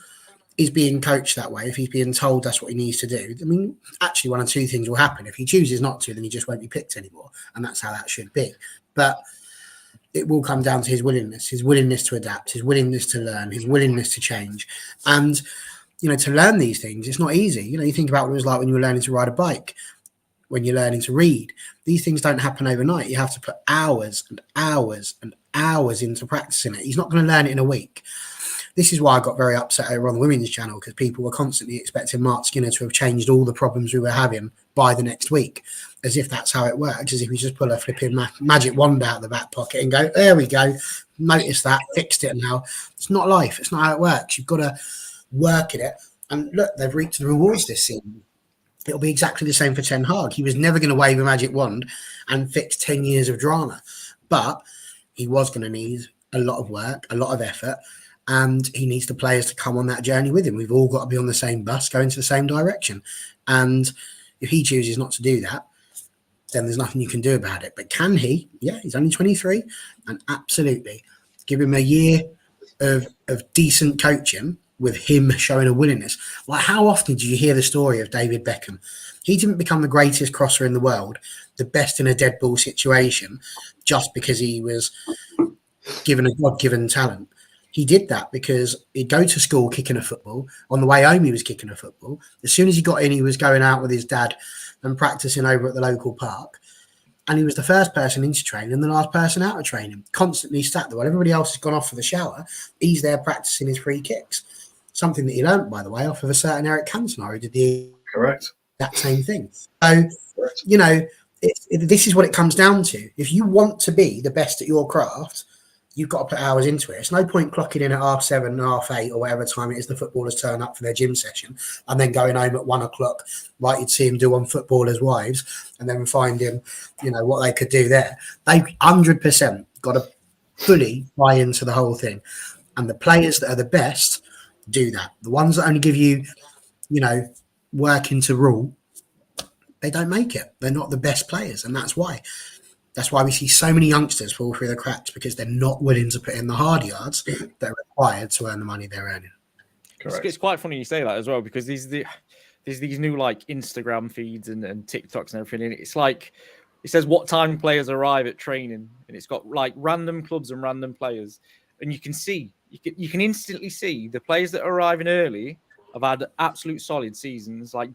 is being coached that way, if he's being told that's what he needs to do, I mean, actually one of two things will happen. If he chooses not to, then he just won't be picked anymore. And that's how that should be. But it will come down to his willingness to adapt, his willingness to learn, his willingness to change. And, to learn these things, it's not easy. You think about what it was like when you were learning to ride a bike, when you're learning to read. These things don't happen overnight. You have to put hours and hours and hours into practicing it. He's not going to learn it in a week. This is why I got very upset over on the women's channel, because people were constantly expecting Mark Skinner to have changed all the problems we were having by the next week, as if that's how it works, as if we just pull a flipping magic wand out of the back pocket and go, there we go, notice that, fixed it now. It's not life. It's not how it works. You've got to work at it. And look, they've reaped the rewards this season. It'll be exactly the same for Ten Hag. He was never going to wave a magic wand and fix 10 years of drama. But he was going to need a lot of work, a lot of effort, and he needs the players to come on that journey with him. We've all got to be on the same bus, going to the same direction. And if he chooses not to do that, then there's nothing you can do about it. But can he? Yeah, he's only 23, and absolutely give him a year of decent coaching with him showing a willingness. Like, how often did you hear the story of David Beckham? He didn't become the greatest crosser in the world, the best in a dead ball situation, just because he was given a God-given talent. He did that because he'd go to school kicking a football. On the way home, he was kicking a football. As soon as he got in, he was going out with his dad and practicing over at the local park. And he was the first person into training and the last person out of training, constantly sat there. While everybody else has gone off for the shower, he's there practicing his free kicks. Something that he learnt, by the way, off of a certain Eric Cantona who did the exact same thing. So, this is what it comes down to. If you want to be the best at your craft, you've got to put hours into it. It's no point clocking in at 7:30, 8:30, or whatever time it is the footballers turn up for their gym session and then going home at 1:00, like you'd see him do on Footballers' Wives, and then find him, what they could do there. They 100% got to fully buy into the whole thing. And the players that are the best do that. The ones that only give you, work into rule, they don't make it. They're not the best players, and that's why. That's why we see so many youngsters fall through the cracks, because they're not willing to put in the hard yards that are required to earn the money they're earning. Correct. It's quite funny you say that as well, because there's these new like Instagram feeds and TikToks and everything. And it's like it says what time players arrive at training, and it's got like random clubs and random players, and you can instantly see the players that are arriving early have had absolute solid seasons. Like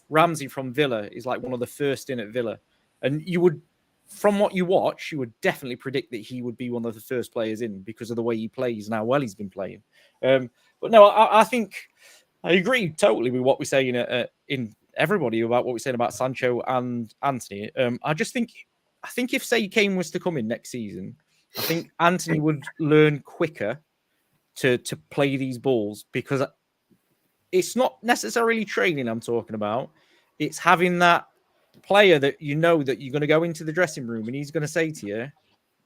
Ramsey from Villa is like one of the first in at Villa, and you would. From what you watch, you would definitely predict that he would be one of the first players in because of the way he plays and how well he's been playing. But no, I think I agree totally with what we're saying in everybody about what we're saying about Sancho and Anthony. I think if say Kane was to come in next season, I think Anthony would learn quicker to play these balls, because it's not necessarily training I'm talking about. It's having that player that that you're going to go into the dressing room and he's going to say to you,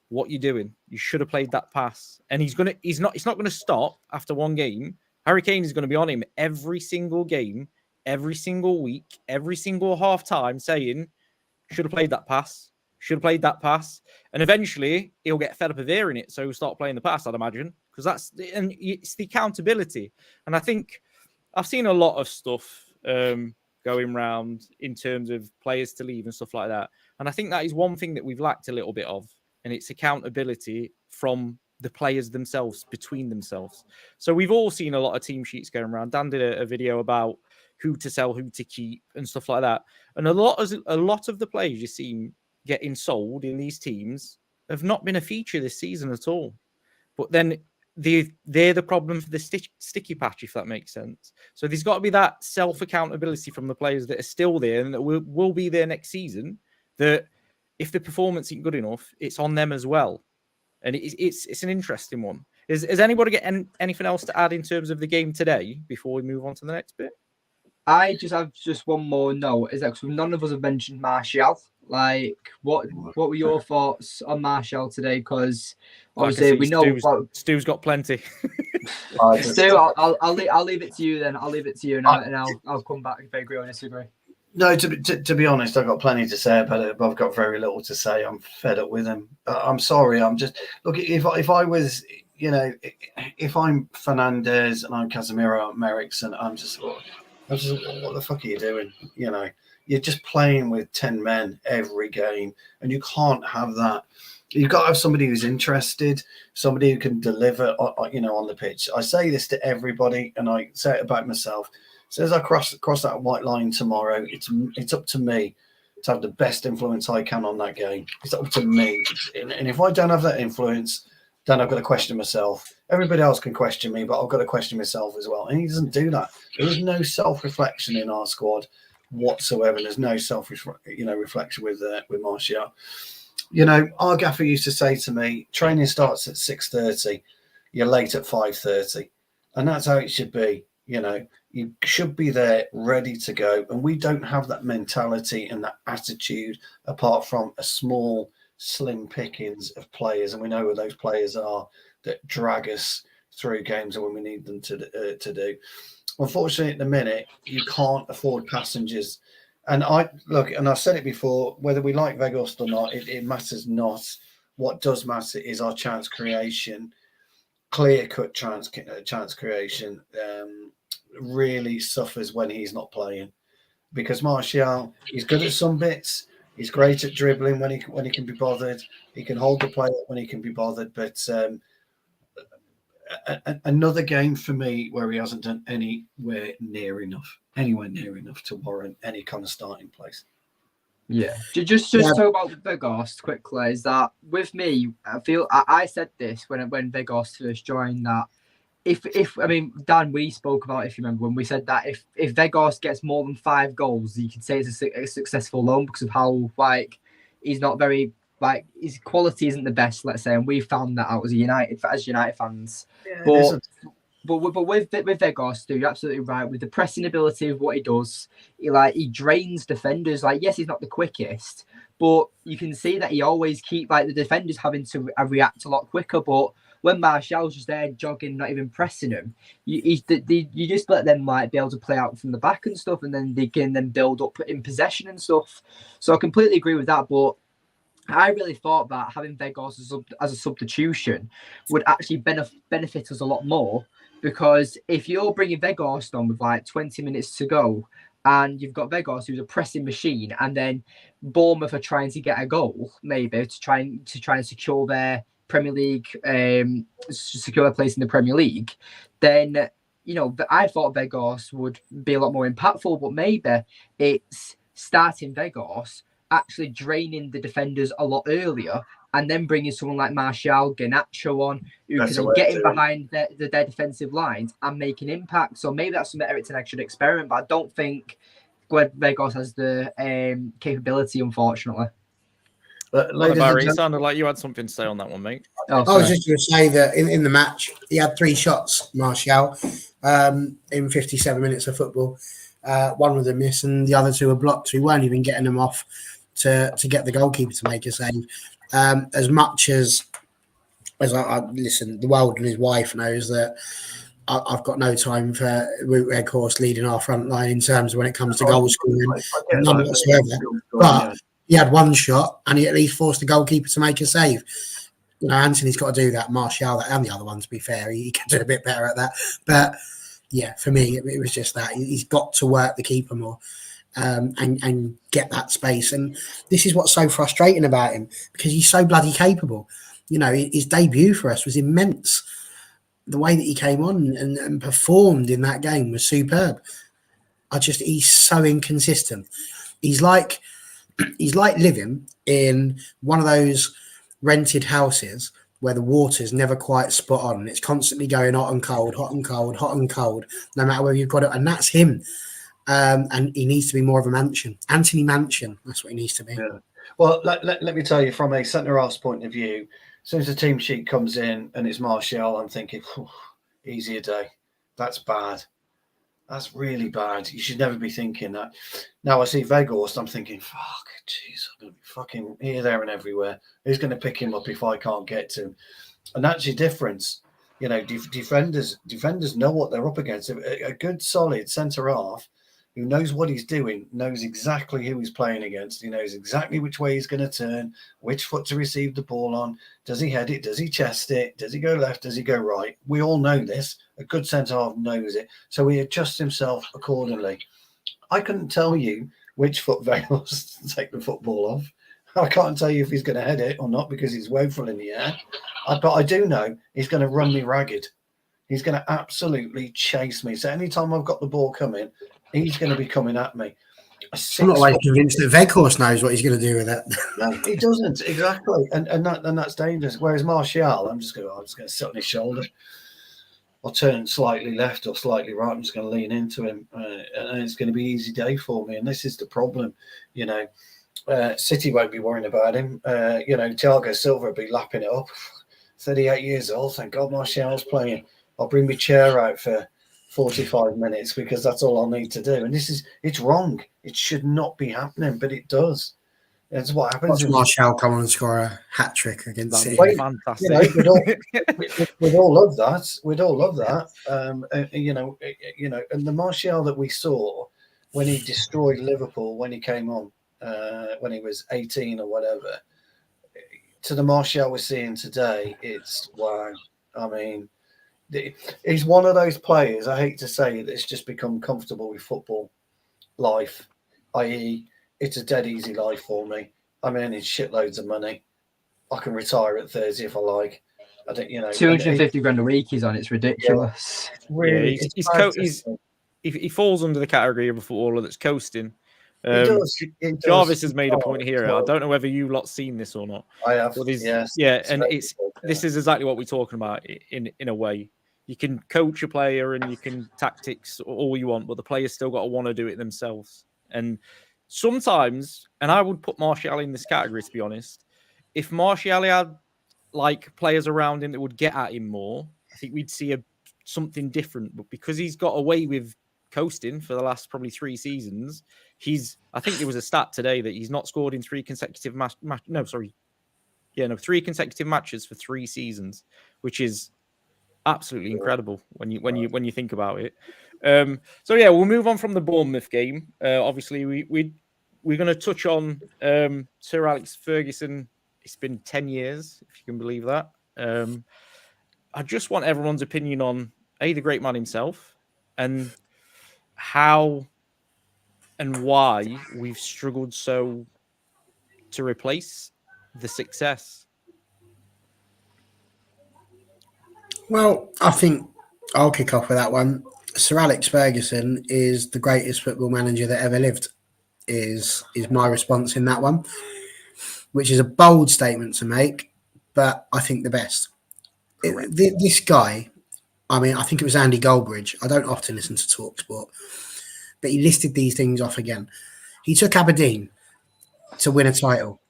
what you're doing, you should have played that pass. And it's not going to stop after one game. Harry Kane is going to be on him every single game, every single week, every single half time, saying, should have played that pass, and eventually he'll get fed up of hearing it, so he'll start playing the pass, I'd imagine, because it's the accountability. And I think I've seen a lot of stuff going round in terms of players to leave and stuff like that. And I think that is one thing that we've lacked a little bit of, and it's accountability from the players themselves, between themselves. So we've all seen a lot of team sheets going around. Dan did a video about who to sell, who to keep, and stuff like that. And a lot of the players you see getting sold in these teams have not been a feature this season at all. But then they're the problem for the sticky patch, if that makes sense. So there's got to be that self-accountability from the players that are still there and that will be there next season, that if the performance isn't good enough, it's on them as well. And it's an interesting one. Has anybody got anything else to add in terms of the game today before we move on to the next bit? I just have one more note. Is that none of us have mentioned Martial? Like, what were your thoughts on Martial today? Because obviously we know Stu's got plenty. Stu, I'll leave it to you then. I'll leave it to you, and I'll come back if I agree or disagree. No, to be honest, I've got plenty to say about it, but I've got very little to say. I'm fed up with him. I'm sorry. I'm just look. If I was, if I'm Fernandez and I'm Casemiro, I'm Eriksen, I'm just what the fuck are you doing? You're just playing with 10 men every game, and you can't have that. You've got to have somebody who's interested, somebody who can deliver, on the pitch. I say this to everybody, and I say it about myself. So as I cross that white line tomorrow, it's up to me to have the best influence I can on that game. It's up to me. And if I don't have that influence, then I've got to question myself. Everybody else can question me, but I've got to question myself as well. And he doesn't do that. There is no self-reflection in our squad whatsoever. There's no reflection with Martial. Our gaffer used to say to me, training starts at 6:30, you're late at 5:30. And that's how it should be. You should be there ready to go. And we don't have that mentality and that attitude apart from a small, slim pickings of players. And we know who those players are that drag us through games when we need them to do. Unfortunately, at the minute, you can't afford passengers. And I've said it before, whether we like Weghorst or not, it matters not. What does matter is our chance creation, clear-cut chance creation. Really suffers when he's not playing, because Martial, he's good at some bits. He's great at dribbling when he can be bothered. He can hold the play up when he can be bothered. But another game for me where he hasn't done anywhere near enough to warrant any kind of starting place. Yeah. Just talk about Weghorst quickly. Is that with me? I feel I said this when Weghorst first joined that. If Dan, we spoke about, if you remember, when we said that if Weghorst gets more than 5 goals, you can say it's a successful loan because of how he's not very his quality isn't the best, let's say, and we found that out as United fans. Yeah, but with Weghorst, you're absolutely right with the pressing ability of what he does. He drains defenders. Yes, he's not the quickest, but you can see that he always keep the defenders having to react a lot quicker. But when Martial's just there jogging, not even pressing him, you just let them be able to play out from the back and stuff, and then they can then build up in possession and stuff. So I completely agree with that. But I really thought that having Weghorst as a substitution would actually benefit us a lot more, because if you're bringing Weghorst on with 20 minutes to go, and you've got Weghorst who's a pressing machine, and then Bournemouth are trying to get a goal, maybe to try and secure their Premier League, secure a place in the Premier League, then I thought Weghorst would be a lot more impactful. But maybe it's starting Weghorst, actually draining the defenders a lot earlier, and then bringing someone like Martial, Garnacho on, who can get in behind their defensive lines and make an impact. So maybe that's something Eric Ten Hag should experiment. But I don't think Weghorst has the capability, unfortunately. Barry, it sounded like you had something to say on that one, mate. I was just going to say that in the match, he had 3 shots, Martial, in 57 minutes of football. One was a miss, and the other 2 were blocked. So he weren't even getting them off to get the goalkeeper to make a save. As much as I listen, the world and his wife knows that I've got no time for Weghorst leading our front line in terms of when it comes to goal scoring, none whatsoever. But he had 1 shot, and he at least forced the goalkeeper to make a save. Anthony's got to do that. Martial, and the other one, to be fair, he can do a bit better at that. But yeah, for me, it was just that he's got to work the keeper more and get that space. And this is what's so frustrating about him, because he's so bloody capable. His debut for us was immense. The way that he came on and performed in that game was superb. He's so inconsistent. He's like living in one of those rented houses where the water's never quite spot on. It's constantly going hot and cold, hot and cold, hot and cold, no matter whether you've got it. And that's him. And he needs to be more of a Mansion. Anthony Mansion. That's what he needs to be. Yeah. Well, let me tell you, from a centre-half's point of view, as soon as the team sheet comes in and it's Martial, I'm thinking, easier day. That's bad. That's really bad. You should never be thinking that. Now I see Weghorst, I'm thinking, fuck, jeez, I'm going to be fucking here, there and everywhere. Who's going to pick him up if I can't get to him? And that's your difference. You know, defenders know what they're up against. A good, solid centre-half who knows what he's doing, knows exactly who he's playing against. He knows exactly which way he's going to turn, which foot to receive the ball on. Does he head it? Does he chest it? Does he go left? Does he go right? We all know this. A good centre-half knows it. So he adjusts himself accordingly. I couldn't tell you which foot Weghorst to take the football off. I can't tell you if he's going to head it or not because he's woeful in the air. But I do know he's going to run me ragged. He's going to absolutely chase me. So anytime I've got the ball coming, he's going to be coming at me. I'm not like convinced that Weghorst knows what he's going to do with it. No, he doesn't, exactly, and that's dangerous. Whereas Martial, I'm just going to sit on his shoulder. I'll turn slightly left or slightly right. I'm just going to lean into him, and it's going to be an easy day for me. And this is the problem, you know. City won't be worrying about him. You know, Thiago Silva will be lapping it up. 38 years old. Thank God Martial's playing. I'll bring my chair out for 45 minutes because that's all I'll need to do. And it's wrong. It should not be happening, but it does. It's what happens. Watch Martial come on and score a hat trick against City. Fantastic. You know, we'd all love that. We'd all love that. You know, and the Martial that we saw when he destroyed Liverpool when he came on, when he was 18 or whatever, to the Martial we're seeing today, it's wow. I mean, he's one of those players, I hate to say, that's just become comfortable with football life, i.e., it's a dead easy life for me. I'm earning shitloads of money. I can retire at 30 if I like. I don't, you know, 250 grand a week he's on. It's ridiculous. Yeah, really, he falls under the category of a footballer that's coasting. It does. Jarvis has made a point here. I don't know whether you lot seen this or not. I have. Yes. Yeah, and this is exactly what we're talking about in a way. You can coach a player and you can tactics all you want, but the players still got to want to do it themselves. And sometimes, and I would put Martial in this category, to be honest, if Martial had like players around him that would get at him more, I think we'd see something different. But because he's got away with coasting for the last probably 3 seasons, I think there was a stat today that he's not scored in 3 consecutive 3 consecutive matches for 3 seasons, which is absolutely incredible when you think about it. So yeah, we'll move on from the Bournemouth game. Obviously, we're going to touch on Sir Alex Ferguson. It's been 10 years, if you can believe that. I just want everyone's opinion on the great man himself and how and why we've struggled so to replace the success. Well, I think I'll kick off with that one. Sir Alex Ferguson is the greatest football manager that ever lived, is my response in that one, which is a bold statement to make, but I think the best. This guy, I mean, I think it was Andy Goldbridge. I don't often listen to TalkSport, but he listed these things off again. He took Aberdeen to win a title.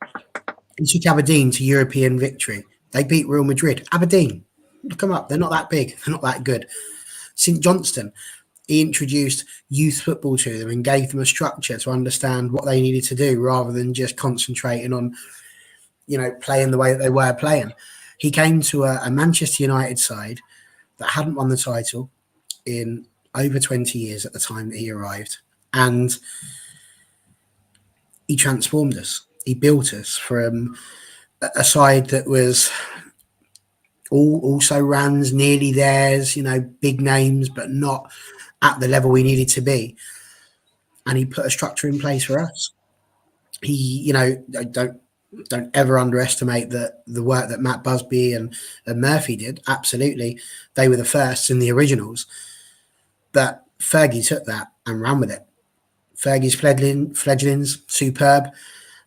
He took Aberdeen to European victory. They beat Real Madrid. Aberdeen, look them up. They're not that big. They're not that good. St Johnstone, he introduced youth football to them and gave them a structure to understand what they needed to do rather than just concentrating on, playing the way that they were playing. He came to a Manchester United side that hadn't won the title in over 20 years at the time that he arrived. And he transformed us. He built us from a side that was also Rans, nearly theirs, big names, but not at the level we needed to be. And he put a structure in place for us. He, don't ever underestimate the work that Matt Busby and Murphy did. Absolutely. They were the firsts and the originals. But Fergie took that and ran with it. Fergie's fledglings, superb.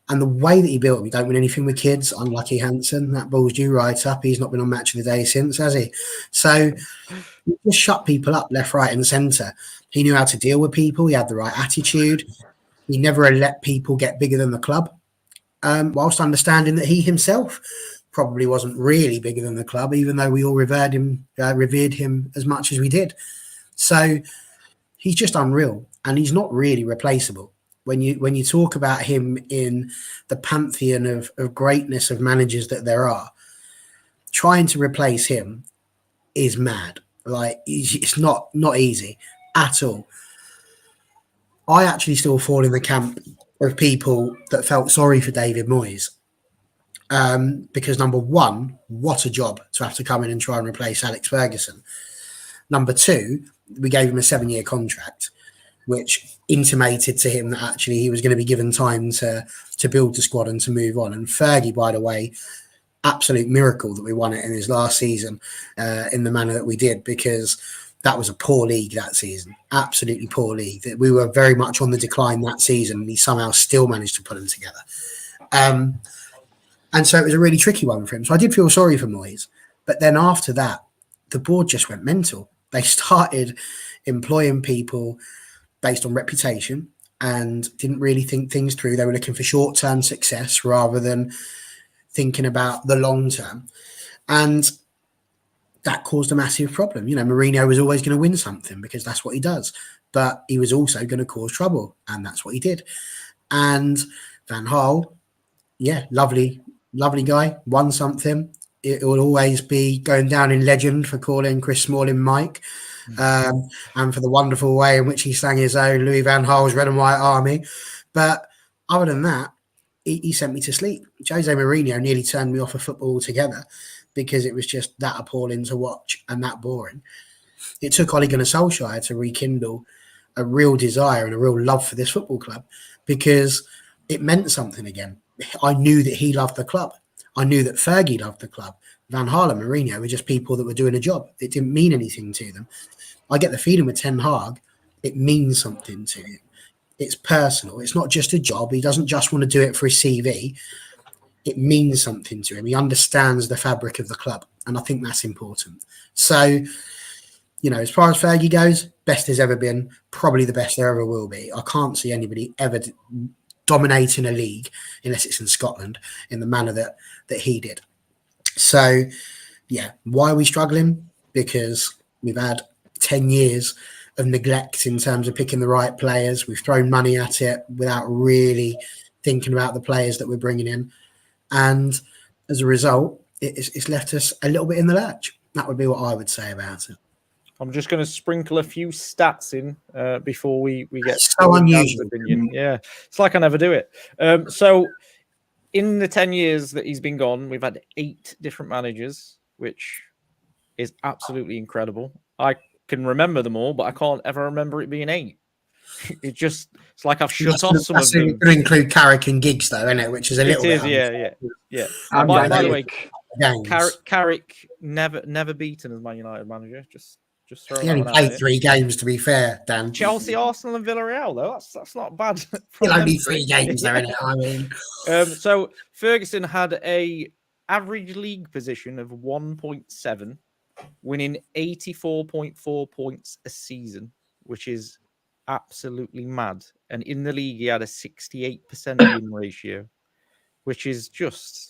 And the way that he built him, he don't win anything with kids. Unlucky Hansen, that ball's due right up. He's not been on Match of the Day since, has he? So he just shut people up left, right, and centre. He knew how to deal with people. He had the right attitude. He never let people get bigger than the club, whilst understanding that he himself probably wasn't really bigger than the club, even though we all revered him as much as we did. So he's just unreal, and he's not really replaceable. When you talk about him in the pantheon of greatness of managers that there are, trying to replace him is mad. Like, it's not easy at all. I actually still fall in the camp of people that felt sorry for David Moyes. Because number one, what a job to have to come in and try and replace Alex Ferguson. Number two, we gave him a 7-year contract, which intimated to him that actually he was going to be given time to build the squad and to move on. And Fergie, by the way, absolute miracle that we won it in his last season in the manner that we did, because that was a poor league that season, absolutely poor league. We were very much on the decline that season, and he somehow still managed to put them together. And so it was a really tricky one for him. So I did feel sorry for Moyes. But then after that, the board just went mental. They started employing people based on reputation and didn't really think things through. They were looking for short-term success rather than thinking about the long term. And that caused a massive problem. You know, Mourinho was always going to win something because that's what he does. But he was also going to cause trouble, and that's what he did. And Van Gaal, yeah, lovely guy, won something. It will always be going down in legend for calling Chris Smalling Mike, and for the wonderful way in which he sang his own Louis Van Gaal's Red and White Army. But other than that, he sent me to sleep. Jose Mourinho nearly turned me off of football altogether because it was just that appalling to watch and that boring. It took Ole Gunnar Solskjaer to rekindle a real desire and a real love for this football club, because it meant something again. I knew that he loved the club. I knew that Fergie loved the club. Van Gaal and Mourinho were just people that were doing a job. It didn't mean anything to them. I get the feeling with Ten Hag, it means something to him. It's personal. It's not just a job. He doesn't just want to do it for his CV. It means something to him. He understands the fabric of the club, and I think that's important. So, you know, as far as Fergie goes, best there's ever been, probably the best there ever will be. I can't see anybody ever dominating a league, unless it's in Scotland, in the manner that he did. So, yeah, why are we struggling? Because we've had 10 years of neglect in terms of picking the right players. We've thrown money at it without really thinking about the players that we're bringing in. And as a result, it's left us a little bit in the lurch. That would be what I would say about it. I'm just going to sprinkle a few stats in before we get so unusual. Opinion. Yeah, it's like I never do it. So in the 10 years that he's been gone, we've had 8 different managers, which is absolutely incredible. I can remember them all, but I can't ever remember it being 8. It's like I've shut off some of them. It's going to include Carrick and Giggs, though, isn't it? Which is a little bit. Yeah. By the way, Carrick never beaten as Man United manager. Just he only played 3 games, to be fair, Dan. Chelsea, Arsenal, and Villarreal, though. That's not bad. Still only 3 games, though, isn't it? I mean, so Ferguson had a average league position of 1.7, winning 84.4 points a season, which is absolutely mad. And in the league, he had a 68% win ratio, which is just.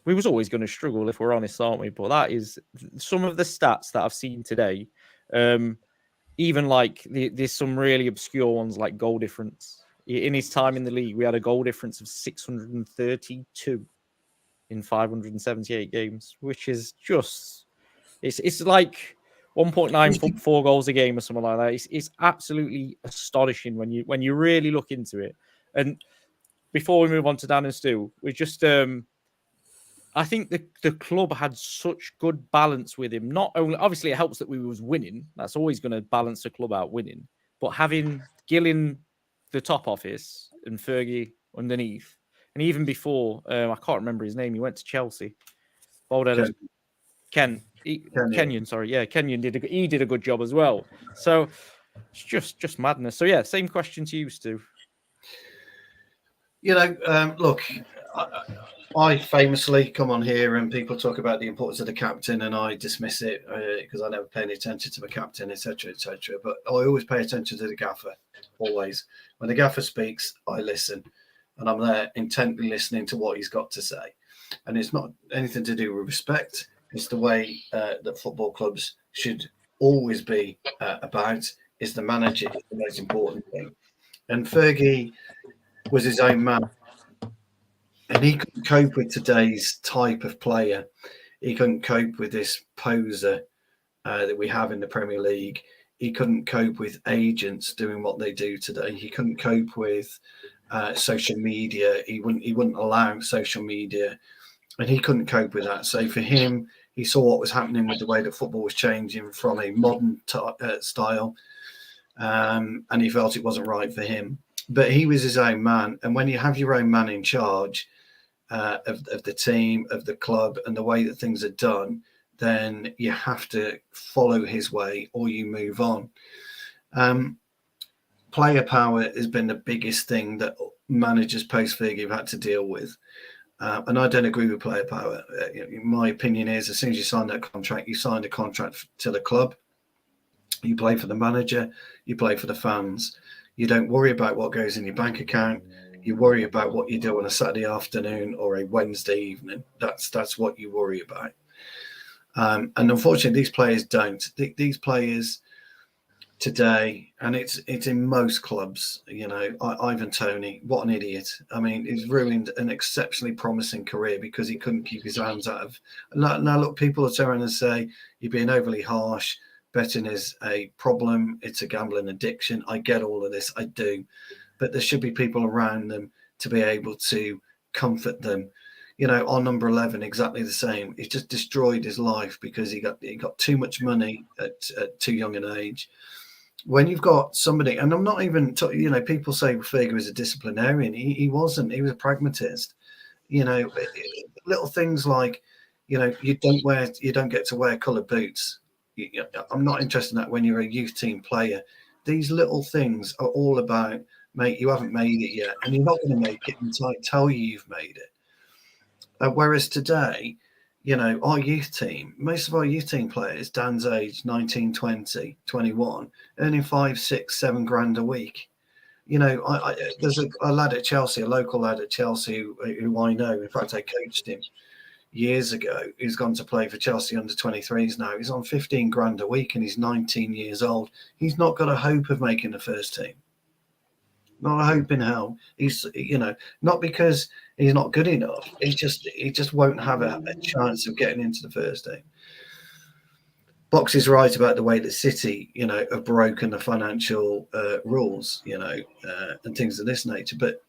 We was always going to struggle, if we're honest, aren't we? But that is some of the stats that I've seen today. Even like there's some really obscure ones like goal difference. In his time in the league, we had a goal difference of 632 in 578 games, which is just it's like 1.94 goals a game or something like that. It's absolutely astonishing when you really look into it. And before we move on to Dan and Stu, we just I think the club had such good balance with him. Not only, obviously, it helps that we was winning. That's always going to balance the club out winning. But having Gill in the top office and Fergie underneath, and even before, I can't remember his name. He went to Chelsea. Kenyon, sorry, yeah, Kenyon did a good job as well. So it's just madness. So yeah, same question to you, Stu. Look, I famously come on here and people talk about the importance of the captain, and I dismiss it because I never pay any attention to my captain, etc., etc. But I always pay attention to the gaffer. Always, when the gaffer speaks, I listen, and I'm there intently listening to what he's got to say. And it's not anything to do with respect. It's the way that football clubs should always be about. Is the manager is the most important thing. And Fergie was his own man. And he couldn't cope with today's type of player. He couldn't cope with this poser that we have in the Premier League. He couldn't cope with agents doing what they do today. He couldn't cope with social media. He wouldn't allow social media, and he couldn't cope with that. So for him, he saw what was happening with the way that football was changing from a modern style, and he felt it wasn't right for him. But he was his own man, and when you have your own man in charge of the team, of the club, and the way that things are done, then you have to follow his way or you move on. Player power has been the biggest thing that managers post Fergie have had to deal with. And I don't agree with player power. My opinion is, as soon as you sign that contract, you signed a contract to the club. You play for the manager, you play for the fans. You don't worry about what goes in your bank account. You worry about what you do on a Saturday afternoon or a Wednesday evening. That's what you worry about. And unfortunately, these players don't. These players today, and it's in most clubs, Ivan Toney, what an idiot. I mean, he's ruined an exceptionally promising career because he couldn't keep his hands out of. Now look, people are turning and say, you're being overly harsh. Betting is a problem. It's a gambling addiction. I get all of this. I do. But there should be people around them to be able to comfort them. Our number 11, exactly the same. He just destroyed his life because he got too much money at too young an age. When you've got somebody, and I'm not even, people say Fergie was a disciplinarian. He wasn't. He was a pragmatist. Little things like, you don't get to wear coloured boots. I'm not interested in that when you're a youth team player. These little things are all about, mate, you haven't made it yet, and you're not going to make it until I tell you you've made it. Whereas today, our youth team, most of our youth team players, Dan's age, 19, 20, 21, earning 5, 6, 7 grand a week. There's a lad at Chelsea, a local lad at Chelsea who I know. In fact, I coached him years ago. He's gone to play for Chelsea under 23s now. He's on 15 grand a week and he's 19 years old. He's not got a hope of making the first team. Not a hope in hell. He's, not because he's not good enough. He just won't have a chance of getting into the first team. Box is right about the way that City, have broken the financial rules, and things of this nature. But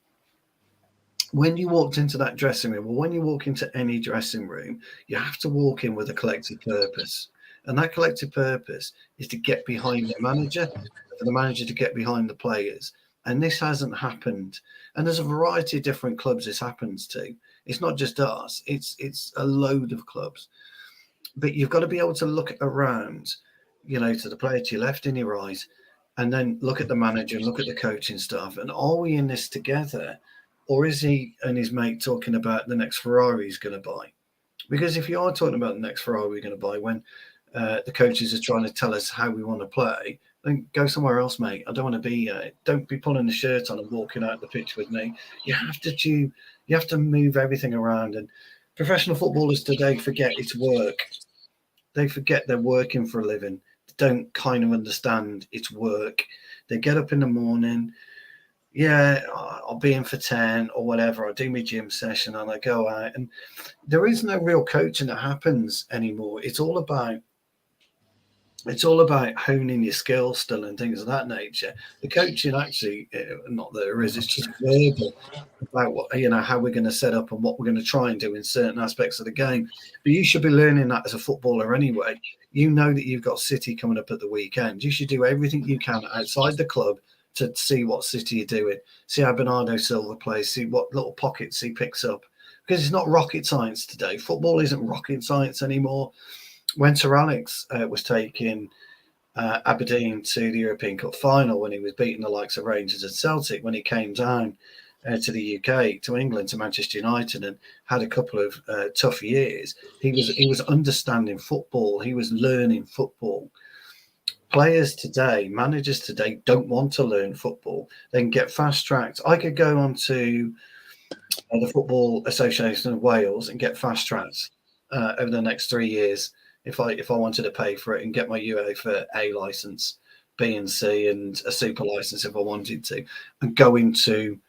when you walked into that dressing room, or when you walk into any dressing room, you have to walk in with a collective purpose. And that collective purpose is to get behind the manager, for the manager to get behind the players. And this hasn't happened. And there's a variety of different clubs this happens to. It's not just us. It's a load of clubs. But you've got to be able to look around, to the player to your left and your right, and then look at the manager and look at the coaching staff. And are we in this together? Or is he and his mate talking about the next Ferrari he's going to buy? Because if you are talking about the next Ferrari we're going to buy when the coaches are trying to tell us how we want to play, then go somewhere else, mate. I don't want to be. Don't be pulling the shirt on and walking out the pitch with me. You have to move everything around. And professional footballers today forget it's work. They forget they're working for a living. They don't kind of understand it's work. They get up in the morning. Yeah, I'll be in for 10 or whatever. I'll do my gym session and I go out. And there is no real coaching that happens anymore. It's all about honing your skills still and things of that nature. The coaching actually, not that there is, it's just verbal about what, how we're going to set up and what we're going to try and do in certain aspects of the game. But you should be learning that as a footballer anyway. You know that you've got City coming up at the weekend. You should do everything you can outside the club to see what City are doing, see how Bernardo Silva plays, see what little pockets he picks up. Because it's not rocket science today. Football isn't rocket science anymore. When Sir Alex was taking Aberdeen to the European Cup final, when he was beating the likes of Rangers and Celtic, when he came down to the UK, to England, to Manchester United, and had a couple of tough years. He was understanding football. He was learning football. Players today, managers today, don't want to learn football. They can get fast tracked. I could go on to the Football Association of Wales and get fast tracked over the next 3 years if I wanted to pay for it and get my UEFA A license, B and C, and a super license if I wanted to, and go into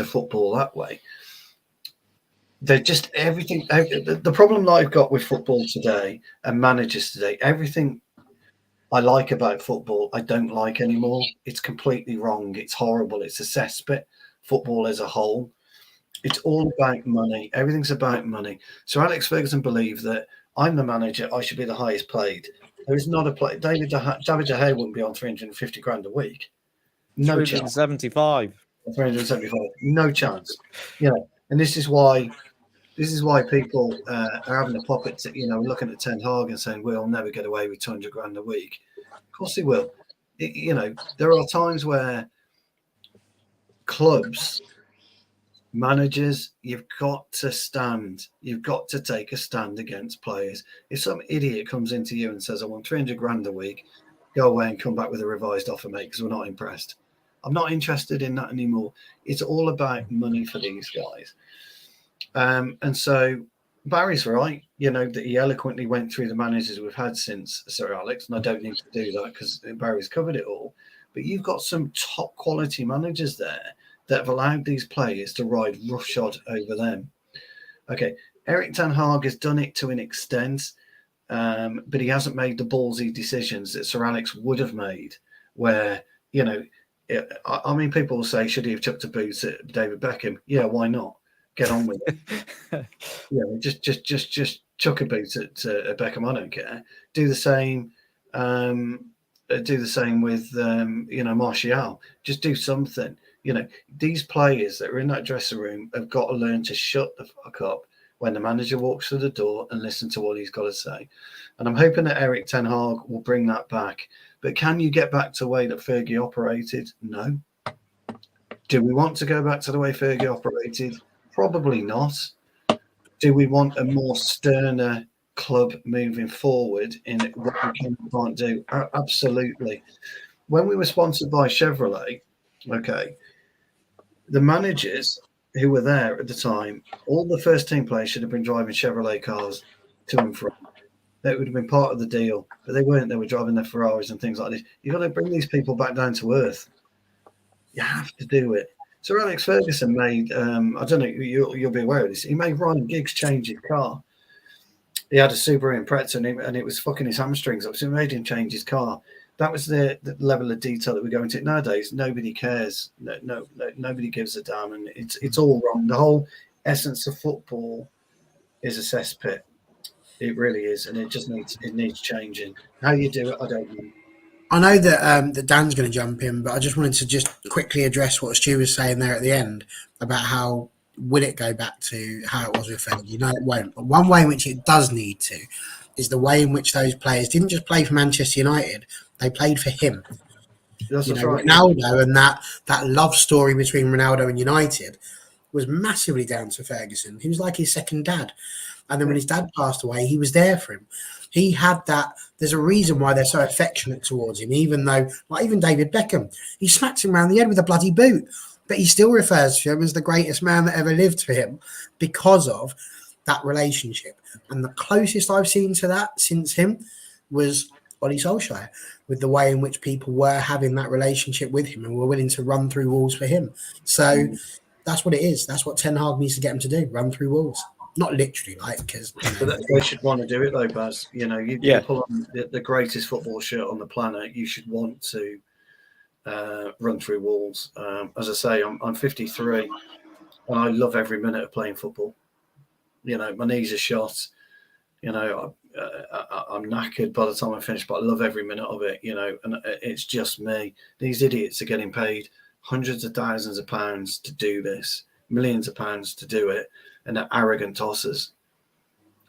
football that way. They're just everything. The problem that I've got with football today and managers today, everything I like about football, I don't like anymore. It's completely wrong. It's horrible. It's a cesspit. Football as a whole. It's all about money. Everything's about money. So Alex Ferguson believed that I'm the manager. I should be the highest paid. There is not a play. David De Gea wouldn't be on 350 grand a week. No chance. 375. 375. No chance. You know, and this is why people are having a pop at, looking at Ten Hag and saying, we'll never get away with 200 grand a week. Of course they will. There are times where clubs, managers, you've got to stand. You've got to take a stand against players. If some idiot comes into you and says, I want 300 grand a week, go away and come back with a revised offer, mate, because we're not impressed. I'm not interested in that anymore. It's all about money for these guys. And so Barry's right, that he eloquently went through the managers we've had since Sir Alex, and I don't need to do that because Barry's covered it all. But you've got some top quality managers there that have allowed these players to ride roughshod over them. Okay, Eric Ten Hag has done it to an extent, but he hasn't made the ballsy decisions that Sir Alex would have made, where, people will say, should he have chucked a boot at David Beckham? Yeah, why not? Get on with it. Just chuck a boot at Beckham. I don't care. Do the same. Do the same with Martial. Just do something. These players that are in that dressing room have got to learn to shut the fuck up when the manager walks through the door and listen to what he's got to say. And I'm hoping that Eric Ten Hag will bring that back. But can you get back to the way that Fergie operated? No. Do we want to go back to the way Fergie operated? Probably not. Do we want a more sterner club moving forward in what we can and can't do? Absolutely. When we were sponsored by Chevrolet, the managers who were there at the time, all the first team players should have been driving Chevrolet cars to and from. That would have been part of the deal, but they weren't. They were driving their Ferraris and things like this. You've got to bring these people back down to earth. You have to do it. Sir Alex Ferguson made, I don't know, you'll be aware of this, he made Ryan Giggs change his car. He had a Subaru Impreza and it was fucking his hamstrings up, so he made him change his car. That was the level of detail that we go into. Nowadays, nobody cares. Nobody gives a damn, and it's all wrong. The whole essence of football is a cesspit. It really is, and it needs changing. How you do it, I don't know. I know that Dan's going to jump in, but I just wanted to just quickly address what Stu was saying there at the end about how will it go back to how it was with Fergie. No, it won't. But one way in which it does need to is the way in which those players didn't just play for Manchester United; they played for him. That's right. Ronaldo and that love story between Ronaldo and United was massively down to Ferguson. He was like his second dad. And then when his dad passed away, he was there for him. He had that. There's a reason why they're so affectionate towards him, even though, like even David Beckham, he smacked him around the head with a bloody boot, but he still refers to him as the greatest man that ever lived for him because of that relationship. And the closest I've seen to that since him was Ollie Solskjaer, with the way in which people were having that relationship with him and were willing to run through walls for him. So that's what it is. That's what Ten Hag needs to get him to do, run through walls. Not literally, like, because they should want to do it though, Baz. You pull on the greatest football shirt on the planet. You should want to run through walls. As I say, I'm 53, and I love every minute of playing football. My knees are shot. I'm knackered by the time I finish, but I love every minute of it. And it's just me. These idiots are getting paid hundreds of thousands of pounds to do this, millions of pounds to do it. And they're arrogant tossers.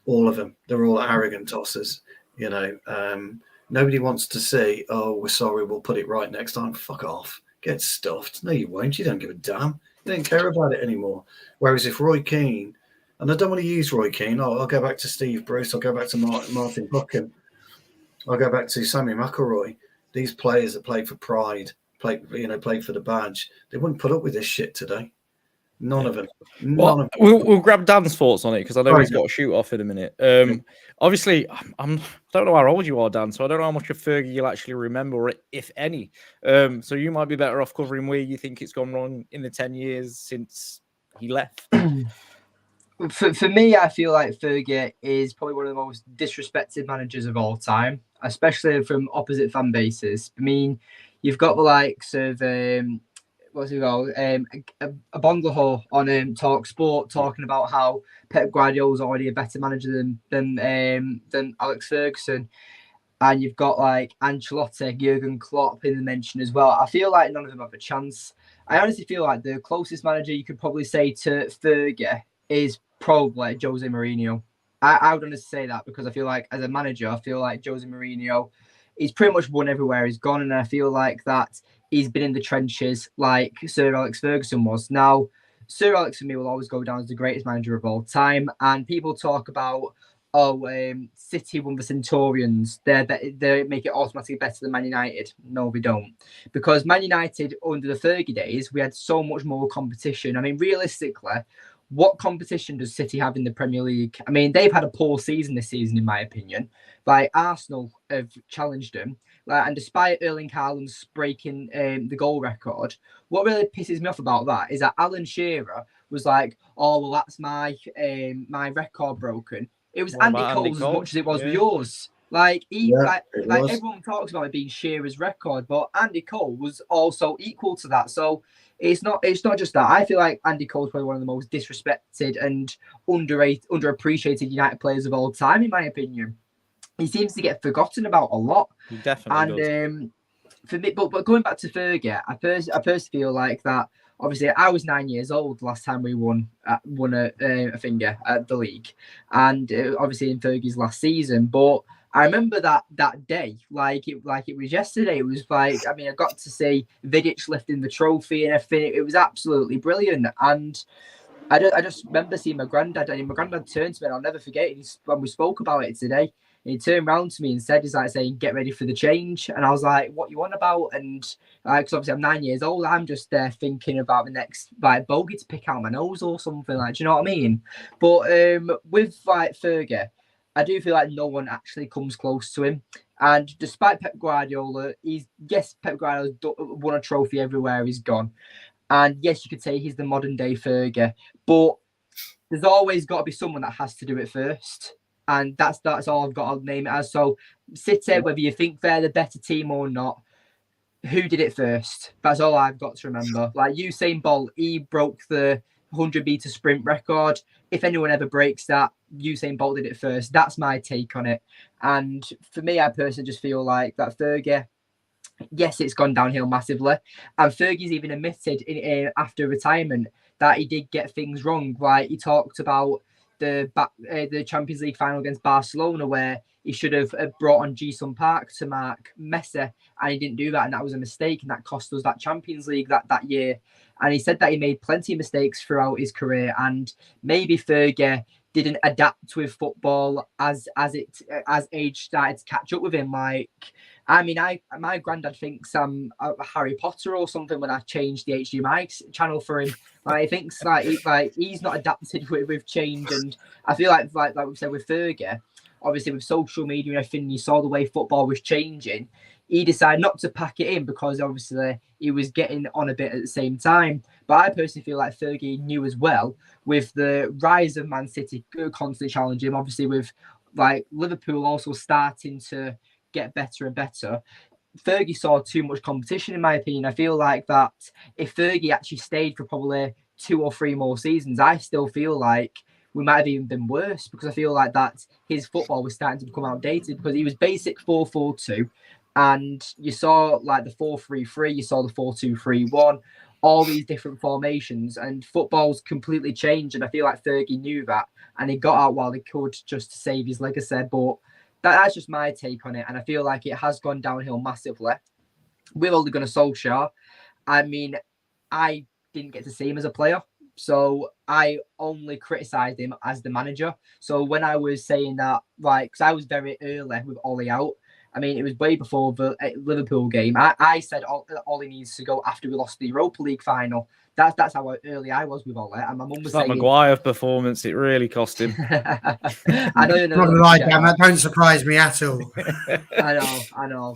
All of them. They're all arrogant tossers. Nobody wants to see, oh, we're sorry, we'll put it right next time. Fuck off. Get stuffed. No, you won't. You don't give a damn. didn't care about it anymore. Whereas if Roy Keane, and I don't want to use Roy Keane, I'll go back to Steve Bruce, I'll go back to Martin Buchan, I'll go back to Sammy McElroy. These players that played for pride, played for the badge, they wouldn't put up with this shit today. None of them. We'll grab Dan's thoughts on it because I know he's got a shoot off in a minute. Obviously, I don't know how old you are, Dan, so I don't know how much of Fergie you'll actually remember, if any. So you might be better off covering where you think it's gone wrong in the 10 years since he left. For me, I feel like Fergie is probably one of the most disrespected managers of all time, especially from opposite fan bases. I mean, you've got the likes of what's it called? A Bonglaho on Talk Sport talking about how Pep Guardiola is already a better manager than Alex Ferguson, and you've got like Ancelotti, Jurgen Klopp in the mention as well. I feel like none of them have a chance. I honestly feel like the closest manager you could probably say to Fergie is probably Jose Mourinho. I would honestly say that because I feel like as a manager, I feel like Jose Mourinho, he's pretty much won everywhere he's gone, and I feel like that he's been in the trenches like Sir Alex Ferguson was. Now, Sir Alex for me will always go down as the greatest manager of all time, and people talk about City won the Centurions. They make it automatically better than Man United. No, we don't, because Man United under the Fergie days we had so much more competition. I mean, realistically, what competition does City have in the Premier League? I mean, they've had a poor season this season, in my opinion. Like Arsenal have challenged them, and despite Erling Haaland's breaking the goal record, what really pisses me off about that is that Alan Shearer was like, "Oh well, that's my record broken." It was Andy Cole's as much as it was yours. Like everyone talks about it being Shearer's record, but Andy Cole was also equal to that. So it's not just that. I feel like Andy Cole's probably one of the most disrespected and underappreciated United players of all time, in my opinion. He seems to get forgotten about a lot. He definitely does. For me, but going back to Fergie, I personally feel like that. Obviously, I was 9 years old last time we won a finger at the league, and obviously in Fergie's last season. But I remember that day like it was yesterday. It was like, I mean, I got to see Vidic lifting the trophy and everything. It was absolutely brilliant, and I just remember seeing my granddad, and my granddad turned to me, and I'll never forget it. When we spoke about it today, he turned around to me and said, he's like saying, "Get ready for the change." And I was like, "What you on about?" And because obviously I'm 9 years old, I'm just there thinking about the next like bogey to pick out my nose or something, like, do you know what I mean? But with like Fergie, I do feel like no one actually comes close to him. And despite Pep Guardiola, Pep Guardiola's won a trophy everywhere he's gone. And yes, you could say he's the modern day Fergie, but there's always got to be someone that has to do it first. And that's all I've got to name it as. So City, whether you think they're the better team or not, who did it first? That's all I've got to remember. Like Usain Bolt, he broke the 100-meter sprint record. If anyone ever breaks that, Usain Bolt did it first. That's my take on it. And for me, I personally just feel like that Fergie, yes, it's gone downhill massively. And Fergie's even admitted after retirement that he did get things wrong. Like he talked about the Champions League final against Barcelona, where he should have brought on Ji-sung Park to mark Messi, and he didn't do that, and that was a mistake, and that cost us that Champions League that year. And he said that he made plenty of mistakes throughout his career, and maybe Fergie didn't adapt with football as age started to catch up with him. Like, I mean, my granddad thinks I'm a Harry Potter or something when I changed the HDMI channel for him. Like, he thinks like he's not adapted with change, and I feel like we said with Fergie, obviously with social media and everything, you saw the way football was changing. He decided not to pack it in because obviously he was getting on a bit at the same time. But I personally feel like Fergie knew as well, with the rise of Man City constantly challenging him, obviously with like Liverpool also starting to get better and better. Fergie saw too much competition, in my opinion. I feel like that if Fergie actually stayed for probably 2 or 3 more seasons, I still feel like we might have even been worse, because I feel like that his football was starting to become outdated, because he was basic 4-4-2, and you saw like the 4-3-3, you saw the 4-2-3-1, all these different formations, and football's completely changed. And I feel like Fergie knew that, and he got out while he could just to save his legacy. But that's just my take on it, and I feel like it has gone downhill massively. With Ole Gunnar Solskjaer, I mean, I didn't get to see him as a player. So I only criticised him as the manager. So when I was saying that, like, because I was very early with Ollie out, I mean, it was way before the Liverpool game. I said Ollie needs to go after we lost the Europa League final. That's how early I was with Ollie. And my mum was saying... That Maguire performance, it really cost him. I know you're not gonna lie, Dan, that don't surprise me at all. I know.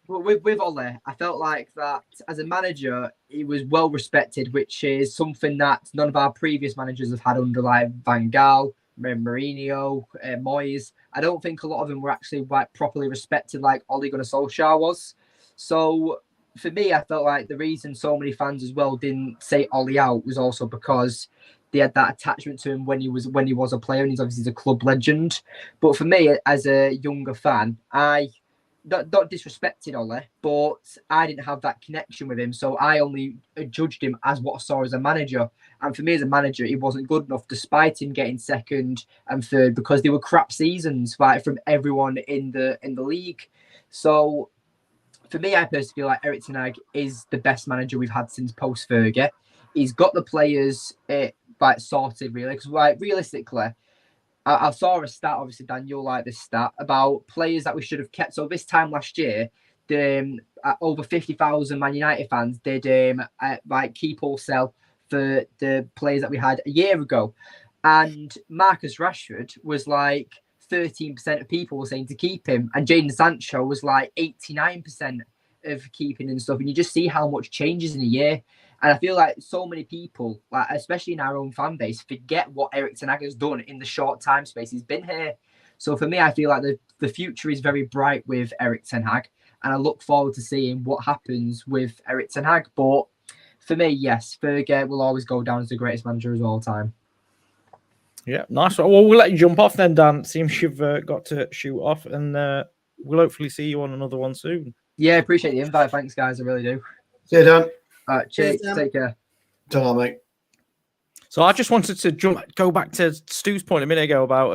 But with Ole, I felt like that as a manager, he was well respected, which is something that none of our previous managers have had under, like Van Gaal, Mourinho, Moyes. I don't think a lot of them were actually like properly respected like Ole Gunnar Solskjaer was. So for me, I felt like the reason so many fans as well didn't say Ole out was also because they had that attachment to him when he was a player, and he's obviously a club legend. But for me, as a younger fan, I not disrespected Ole, but I didn't have that connection with him. So I only judged him as what I saw as a manager. And for me as a manager, he wasn't good enough, despite him getting second and third, because they were crap seasons, right, from everyone in the league. So for me, I personally feel like Erik ten Hag is the best manager we've had since post Fergie. He's got the players like sorted, really, because like realistically, I saw a stat, obviously, Dan, you'll like this stat, about players that we should have kept. So this time last year, over 50,000 Man United fans did like keep or sell for the players that we had a year ago. And Marcus Rashford was like 13% of people were saying to keep him. And Jadon Sancho was like 89% of keeping and stuff. And you just see how much changes in a year. And I feel like so many people, like especially in our own fan base, forget what Erik ten Hag has done in the short time space he's been here. So for me, I feel like the future is very bright with Erik ten Hag, and I look forward to seeing what happens with Erik ten Hag. But for me, yes, Fergie will always go down as the greatest manager of all time. Yeah, nice. Well, we'll let you jump off then, Dan. Seems you've got to shoot off, and we'll hopefully see you on another one soon. Yeah, appreciate the invite. Thanks, guys. I really do. See you, Dan. All right, cheers. Take care. Ta-ra, mate. So I just wanted to go back to Stu's point a minute ago about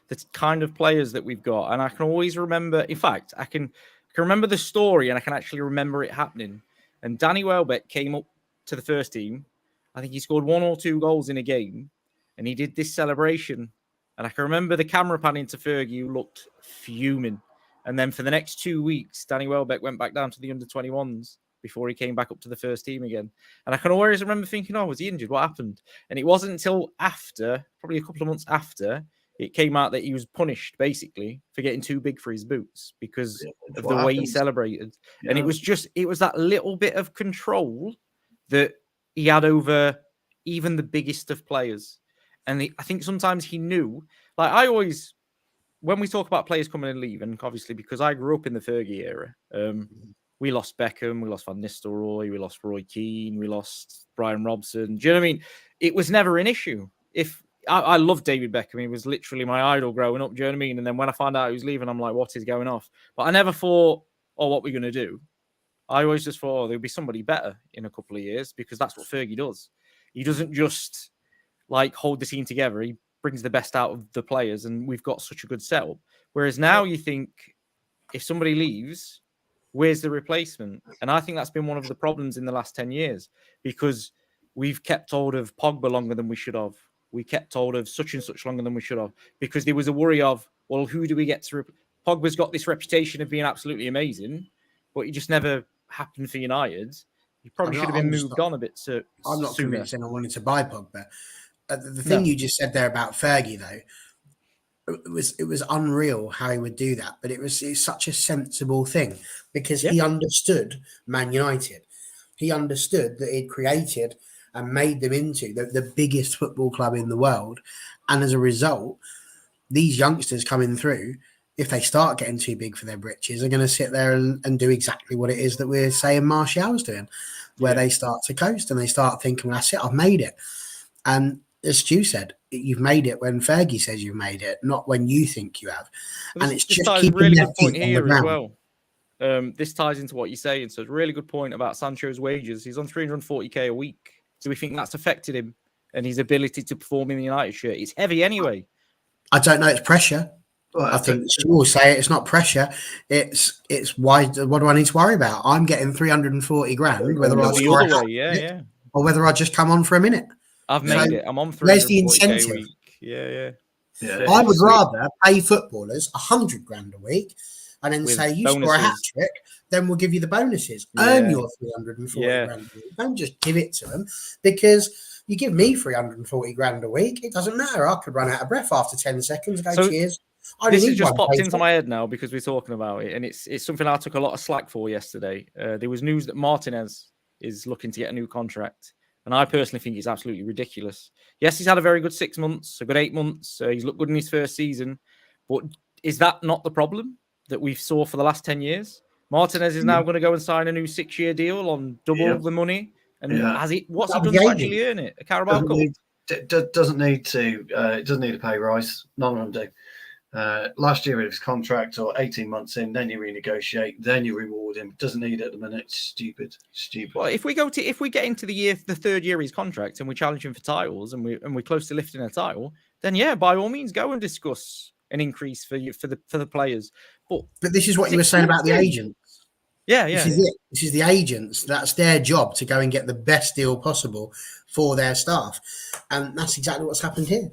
the kind of players that we've got, and I can always remember. In fact, I can remember the story, and I can actually remember it happening. And Danny Welbeck came up to the first team. I think he scored 1 or 2 goals in a game, and he did this celebration. And I can remember the camera panning to Fergie, who looked fuming. And then for the next 2 weeks, Danny Welbeck went back down to the under-21s before he came back up to the first team again. And I can always remember thinking, was he injured? What happened? And it wasn't until after, probably a couple of months after, it came out that he was punished, basically, for getting too big for his boots because of the way he celebrated. Yeah. And it was that little bit of control that he had over even the biggest of players. And I think sometimes he knew, like I always, when we talk about players coming and leaving, obviously, because I grew up in the Fergie era, we lost Beckham, we lost Van Nistelrooy, we lost Roy Keane, we lost Brian Robson. Do you know what I mean? It was never an issue. If I loved David Beckham, he was literally my idol growing up. Do you know what I mean? And then when I found out he was leaving, I'm like, what is going off? But I never thought, what we're going to do. I always just thought, there'll be somebody better in a couple of years because that's what Fergie does. He doesn't just like hold the team together. He brings the best out of the players, and we've got such a good setup. Whereas now you think if somebody leaves, where's the replacement? And I think that's been one of the problems in the last 10 years because we've kept hold of Pogba longer than we should have. We kept hold of such and such longer than we should have because there was a worry of, well, who do we get to? Pogba's got this reputation of being absolutely amazing, but he just never happened for United. He probably should have been moved on a bit sooner. I'm not convinced I wanted to buy Pogba. The thing you just said there about Fergie, though, it was unreal how he would do that, but it's such a sensible thing because he understood Man United. He understood that he'd created and made them into the biggest football club in the world. And as a result, these youngsters coming through, if they start getting too big for their britches, are going to sit there and do exactly what it is that we're saying Martial's doing, where they start to coast and they start thinking, well, that's it, I've made it. And as Stu said, you've made it when Fergie says you've made it, not when you think you have. And it's just keeping really their good point feet on the here as ground. well. This ties into what you're saying. So it's a really good point about Sancho's wages. He's on 340k a week. Do we think that's affected him and his ability to perform in the United shirt? It's heavy anyway. I don't know. It's pressure. I think she will say it's not pressure. It's why. What do I need to worry about? I'm getting 340 grand, whether I The score a other way, hat yeah, trick yeah. or whether I just come on for a minute. I've made it. I'm on Where's the 340k a incentive? week. Yeah. I would rather pay footballers 100 grand a week and then With say you bonuses. score a hat trick, then we'll give you the bonuses. Earn your 340 grand a week. Don't just give it to them, because you give me 340 grand a week, it doesn't matter. I could run out of breath after 10 seconds and go, cheers. This has just popped into my head now because we're talking about it, and it's something I took a lot of slack for yesterday. There was news that Martinez is looking to get a new contract, and I personally think it's absolutely ridiculous. Yes, he's had a very good 6 months, a good 8 months. He's looked good in his first season, but is that not the problem that we've saw for the last 10 years? Martinez is now going to go and sign a new 6-year deal on double the money. And what's he done to actually earn it? A Carabao Cup? Doesn't need to pay rise. None of them do. Last year of his contract, or 18 months in, then you renegotiate, then you reward him. Doesn't need it at the minute. Stupid. Well, if we get into the third year of his contract and we challenge him for titles and we're close to lifting a title, then yeah, by all means, go and discuss an increase for the players. But this is what you were saying about the agents. Yeah. This is it. This is the agents. That's their job, to go and get the best deal possible for their staff. And that's exactly what's happened here.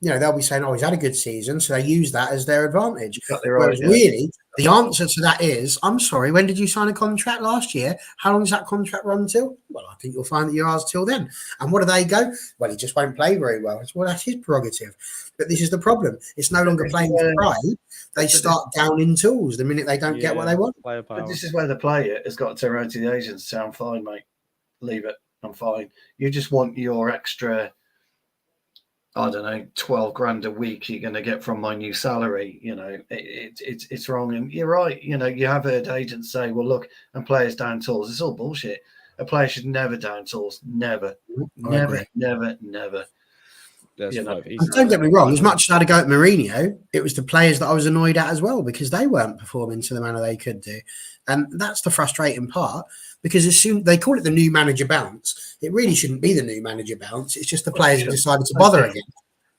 They'll be saying, he's had a good season, so they use that as their advantage. Whereas really, the answer to that is, I'm sorry, when did you sign a contract last year? How long does that contract run till? Well, I think you'll find that yours till then. And what do they go? Well, he just won't play very well. Well, that's his prerogative. But this is the problem. It's no longer playing for pride. They start down in tools the minute they don't get what they want. But this is where the player has got to turn around to the agents and say, I'm fine, mate. Leave it. I'm fine. You just want your extra, I don't know, 12 grand a week you're going to get from my new salary. It's wrong. And you're right. You have heard agents say, well, look, and players down tools. It's all bullshit. A player should never down tools. Never. Don't get me wrong, as much as I had a go at Mourinho, it was the players that I was annoyed at as well, because they weren't performing to the manner they could do. And that's the frustrating part, because as soon they call it the new manager bounce, it really shouldn't be the new manager bounce. It's just the players who decided to bother again.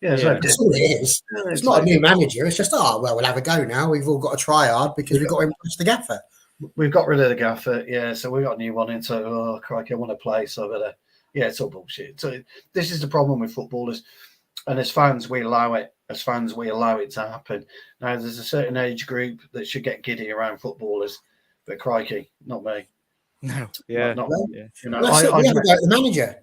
That's all it is. It's not a new manager. It's just, we'll have a go now. We've all got to try hard because we've got to impress the gaffer. We've got rid of the gaffer, so we got a new one in. So, crikey, I want to play, so I better. It's all bullshit. So this is the problem with footballers. And as fans, we allow it. As fans, we allow it to happen. Now, there's a certain age group that should get giddy around footballers, but crikey, not me. No, not me. We have to go at the manager.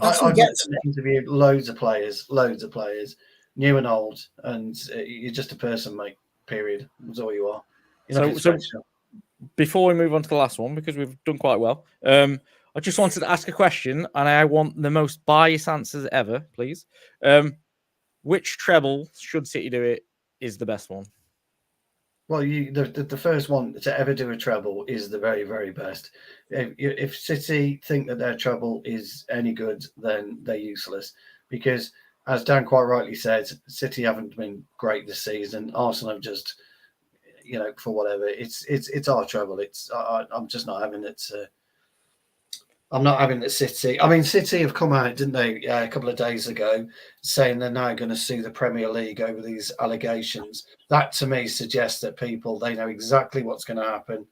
I've interviewed loads of players, new and old, and you're just a person, mate. Period. That's all you are. So before we move on to the last one, because we've done quite well, I just wanted to ask a question, and I want the most biased answers ever, please. Which treble, should City do it, is the best one? Well, the first one to ever do a treble is the very, very best. If City think that their treble is any good, then they're useless. Because, as Dan quite rightly said, City haven't been great this season. Arsenal have just, for whatever. It's our treble. I'm just not having it. I'm not having the City. I mean, City have come out, didn't they, a couple of days ago, saying they're now going to sue the Premier League over these allegations. That, to me, suggests that they know exactly what's going to happen.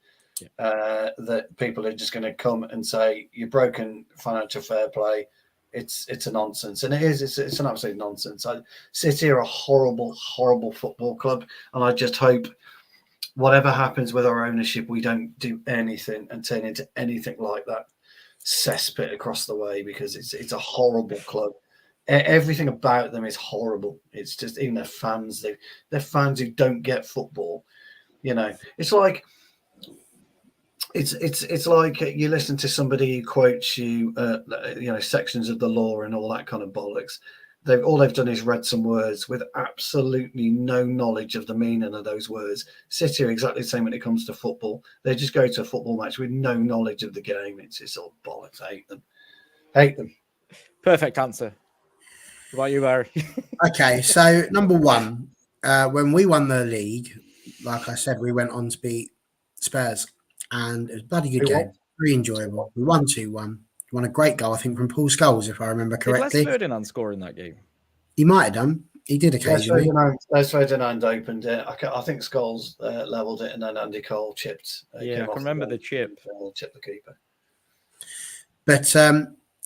That people are just going to come and say, you've broken financial fair play. It's a nonsense. And it is. It's an absolute nonsense. City are a horrible, horrible football club. And I just hope whatever happens with our ownership, we don't do anything and turn into anything like that cesspit across the way, because it's a horrible club. Everything about them is horrible. It's just, even their fans, they're fans who don't get football. It's like it's like you listen to somebody who quotes you sections of the law and all that kind of bollocks. All they've done is read some words with absolutely no knowledge of the meaning of those words. City are exactly the same when it comes to football. They just go to a football match with no knowledge of the game. It's all bollocks. I hate them. Perfect answer. What about you, Barry? Okay, so number one, when we won the league, like I said, we went on to beat Spurs, and it was a bloody good game. Very enjoyable. We won 2-1. Won a great goal, I think, from Paul Scholes, if I remember correctly. Did Les Ferdinand score in that game? He might have done. He did occasionally. Les Ferdinand opened it. I think Scholes levelled it, and then Andy Cole chipped. I can remember the chip. Chipped the keeper. But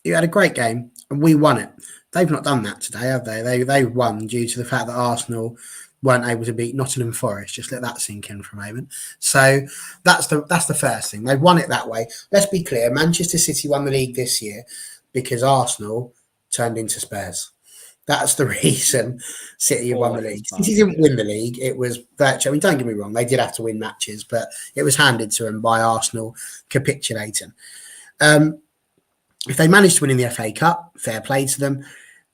you had a great game, and we won it. They've not done that today, have they? They won due to the fact that Arsenal weren't able to beat Nottingham Forest. Just let that sink in for a moment. So that's the first thing. They won it that way. Let's be clear. Manchester City won the league this year because Arsenal turned into Spurs. That's the reason City won the league. City didn't win the league. It was virtually, I mean, don't get me wrong, they did have to win matches, but it was handed to them by Arsenal capitulating. If they managed to win in the FA Cup, fair play to them,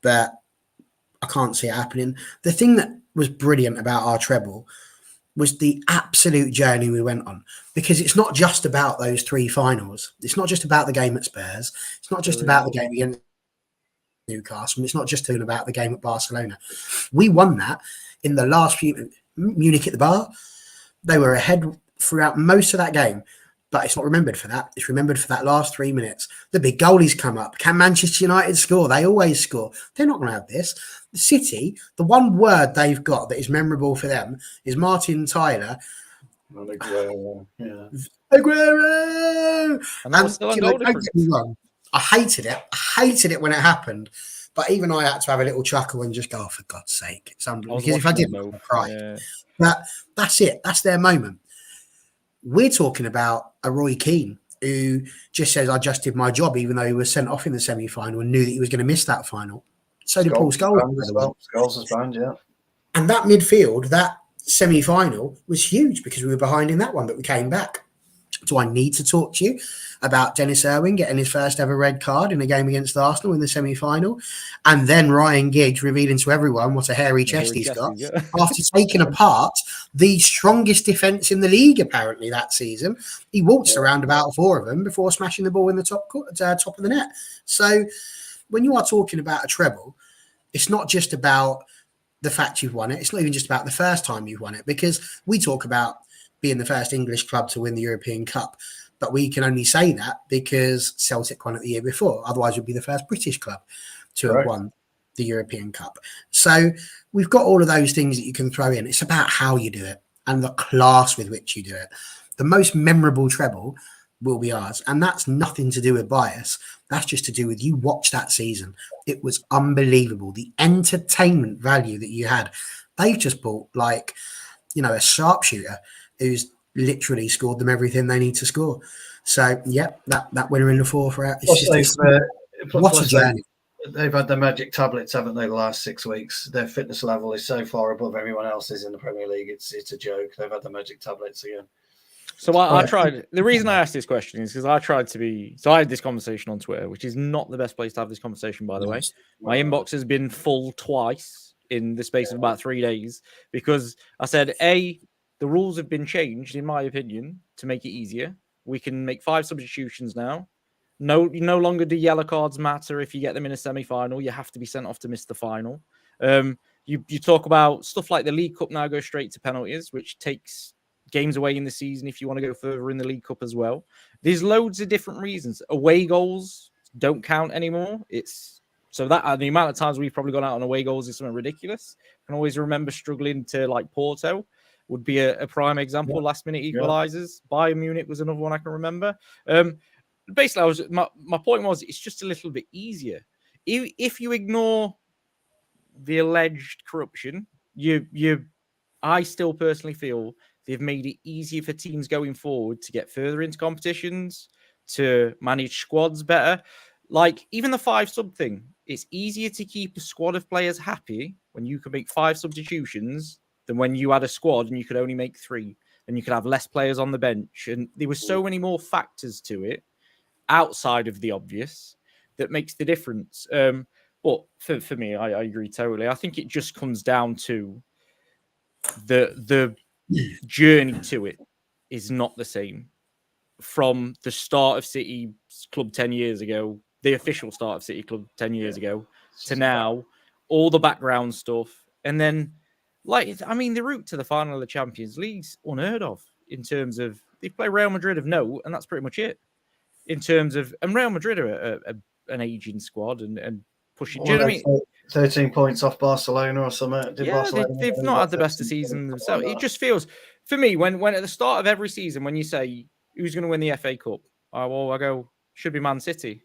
but I can't see it happening. The thing that was brilliant about our treble was the absolute journey we went on, because it's not just about those three finals. It's not just about the game at Spurs. It's not just about the game against Newcastle, and it's not just about the game at Barcelona. We won that in the last few. Munich at the bar, they were ahead throughout most of that game, but it's not remembered for that. It's remembered for that last 3 minutes. The big goalies come up. Can Manchester United score? They always score. They're not going to have this. The City, the one word they've got that is memorable for them is Martin Tyler. Aguero. Yeah. Aguero! And that was still on goal difference. Don't get me wrong. I hated it. I hated it when it happened. But even I had to have a little chuckle and just go, oh, for God's sake. It's unbelievable. Because if I didn't, I'd cry. Yeah. But that's it. That's their moment. We're talking about a Roy Keane who just says, I just did my job, even though he was sent off in the semi-final and knew that he was going to miss that final. So did Paul Scholes. Scholes was banned, yeah. And that midfield, that semi-final was huge because we were behind in that one, but we came back. Do I need to talk to you about Dennis Irwin getting his first ever red card in a game against Arsenal in the semi-final? And then Ryan Giggs revealing to everyone what a hairy chest he's got after taking apart the strongest defence in the league, apparently, that season. He waltzed around about 4 of them before smashing the ball in the top of the net. So when you are talking about a treble, it's not just about the fact you've won it. It's not even just about the first time you've won it, because we talk about being the first English club to win the European Cup. But we can only say that because Celtic won it the year before. Otherwise, we'd be the first British club to have won the European Cup. So we've got all of those things that you can throw in. It's about how you do it and the class with which you do it. The most memorable treble will be ours. And that's nothing to do with bias. That's just to do with you watch that season. It was unbelievable. The entertainment value that you had. They've just bought a sharpshooter who's literally scored them everything they need to score. So, that winner in the fourth round. What a journey. They've had the magic tablets, haven't they, the last 6 weeks? Their fitness level is so far above everyone else's in the Premier League. It's a joke. They've had the magic tablets again. So I tried. The reason I asked this question is because I tried to be. So I had this conversation on Twitter, which is not the best place to have this conversation, by the way. My inbox has been full twice in the space of about 3 days because I said, the rules have been changed, in my opinion, to make it easier. We can make 5 substitutions now. No longer do yellow cards matter if you get them in a semi-final. You have to be sent off to miss the final. You talk about stuff like the League Cup now goes straight to penalties, which takes games away in the season if you want to go further in the League Cup as well. There's loads of different reasons. Away goals don't count anymore. So that the amount of times we've probably gone out on away goals is something ridiculous. I can always remember struggling to Porto. Would be a prime example. Yeah. Last minute equalizers. Yeah. Bayern Munich was another one I can remember. Basically, my point was it's just a little bit easier. If you ignore the alleged corruption, I still personally feel they've made it easier for teams going forward to get further into competitions, to manage squads better. Like even the 5 sub thing, it's easier to keep a squad of players happy when you can make 5 substitutions than when you had a squad and you could only make 3 and you could have less players on the bench. And there were so many more factors to it outside of the obvious that makes the difference. But for me, I agree totally. I think it just comes down to the journey to it is not the same. From the start of City Club 10 years ago, the official start of City Club 10 years ago, to now, all the background stuff. And then the route to the final of the Champions League's unheard of in terms of they play Real Madrid of note, and that's pretty much it. In terms of, and Real Madrid are an aging squad and pushing. Do you know what I mean? 13 points off Barcelona or something. Did Yeah, Barcelona they've not had the best of season themselves. It just feels, for me, when at the start of every season, when you say who's going to win the FA Cup, I go, should be Man City.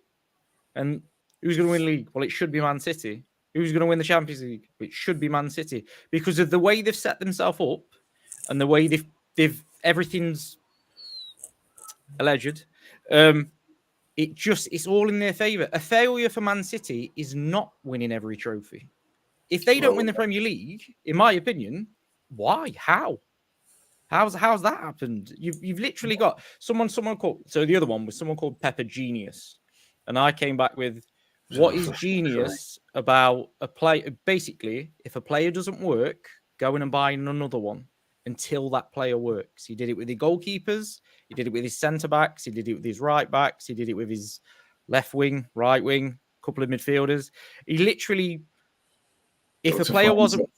And who's going to win league? Well, it should be Man City. Who's going to win the Champions League? It should be Man City, because of the way they've set themselves up and the way they've everything's alleged. It's all in their favour. A failure for Man City is not winning every trophy. If they don't win the Premier League, in my opinion, why? How? How's that happened? You've literally got someone called, so the other one was someone called Pepper Genius, and I came back with, what is genius about a play? Basically, if a player doesn't work, go in and buy another one until that player works. He did it with the goalkeepers. He did it with his centre backs. He did it with his right backs. He did it with his left wing, right wing, couple of midfielders. He literally, if a player wasn't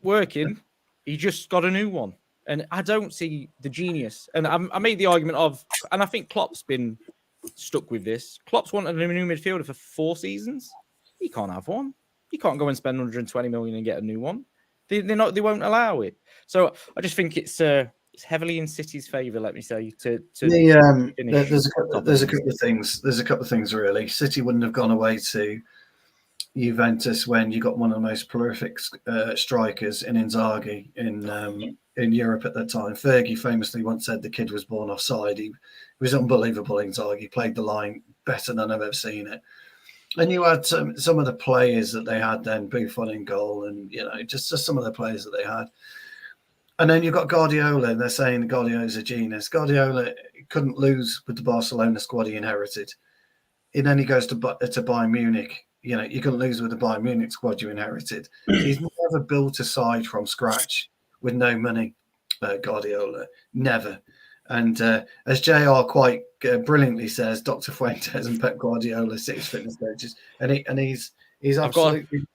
working, he just got a new one. And I don't see the genius. And I made the argument of, and I think Klopp's been stuck with this. Klopp's wanted a new midfielder for 4 seasons. He can't have one. You can't go and spend 120 million and get a new one. They won't allow it. So I just think it's heavily in City's favour. Let me say there's a couple of things. There's a couple of things really. City wouldn't have gone away to Juventus when you got one of the most prolific strikers in Inzaghi in Europe at that time. Fergie famously once said the kid was born offside. He was unbelievable. Inzaghi played the line better than I've ever seen it. And you had some of the players that they had then, Buffon in goal, and just some of the players that they had. And then you've got Guardiola, and they're saying Guardiola's a genius. Guardiola couldn't lose with the Barcelona squad he inherited. And then he goes to Bayern Munich. You couldn't lose with the Bayern Munich squad you inherited. He's never built a side from scratch with no money, Guardiola. Never. And as JR quite brilliantly says, Dr. Fuentes and Pep Guardiola, 6 fitness coaches, and he's absolutely,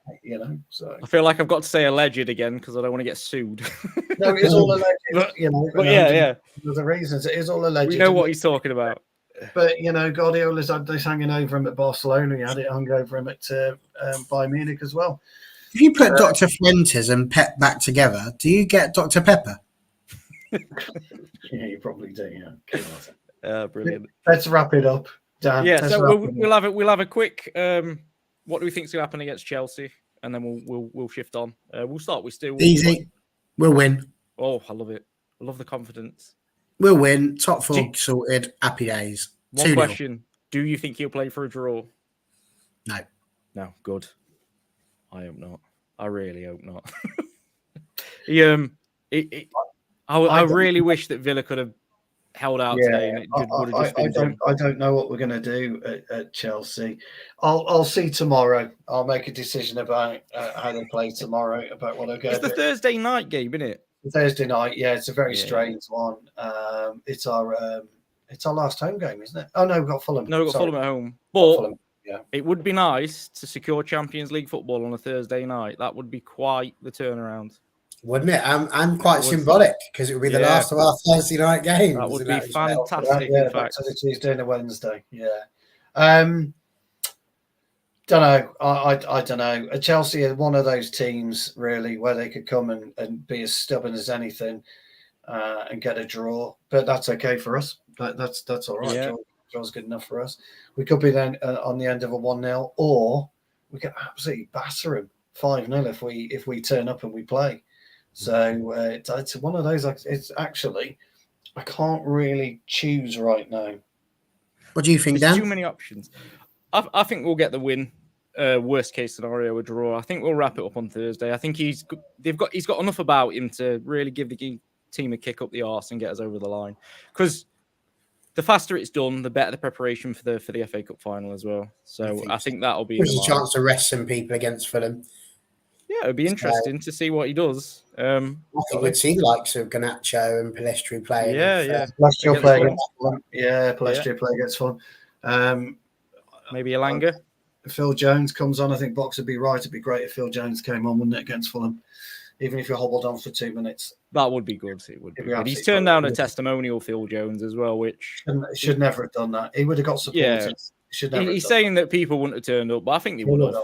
So I feel like I've got to say alleged again because I don't want to get sued. No, it's all alleged. But yeah. The reasons it is all alleged. We know what he's talking about. But Guardiola's had this hanging over him at Barcelona. He had it hung over him at Bayern Munich as well. If you put Dr. Fuentes and Pep back together, do you get Dr. Pepper? Yeah, you probably do. Yeah, brilliant. Let's wrap it up, Dan. Yeah, so we'll have a quick. What do we think is going to happen against Chelsea, and then we'll shift on. We'll start with Stu. Easy, we'll win. Oh, I love it. I love the confidence. We'll win. Top 4 sorted. Happy days. One question: do you think he'll play for a draw? No. No. Good. I hope not. I really hope not. I really wish that Villa could have held out today, and it would have just been. I don't know what we're going to do at Chelsea. I'll see tomorrow. I'll make a decision about how they play tomorrow. About what I go. It's the Thursday night game, isn't it? Thursday night, yeah. It's a very strange one. It's our last home game, isn't it? Oh no, we've got Fulham. No, we've got Fulham at home. But Fulham, yeah. It would be nice to secure Champions League football on a Thursday night. That would be quite the turnaround. Wouldn't it? And quite symbolic because it would be the last of our Thursday night games. That would be fantastic. Yeah, in fact, to the Tuesday and a Wednesday. Yeah. Don't know. I don't know. Chelsea are one of those teams really where they could come and be as stubborn as anything and get a draw, but that's okay for us. That's all right. Yeah. Draw's good enough for us. We could be then on the end of a 1-0, or we could absolutely batter them 5-0 if we turn up and we play. So it's one of those. It's actually I can't really choose right now. What do you think, there's Dan? too many options. I think we'll get the win. Worst case scenario, a draw. I think we'll wrap it up on Thursday. I think he's got enough about him to really give the team a kick up the arse and get us over the line. Because the faster it's done, the better the preparation for the FA Cup final as well. So I think that'll be a chance to rest some people against Fulham. Yeah, it'd be interesting to see what he does. I think we'd see the likes of Garnacho and Palestri playing. Palestri play against Fulham. Yeah, Palestri play against Fulham. Maybe Elanga. Phil Jones comes on. I think Box would be right. It'd be great if Phil Jones came on, wouldn't it, against Fulham? Even if you hobbled on for 2 minutes. That would be good. It would be good. He's turned down a testimonial, Phil Jones, as well, which... Should never have done that. He would have got support. Yeah. He's saying that people wouldn't have turned up, but I think they would have.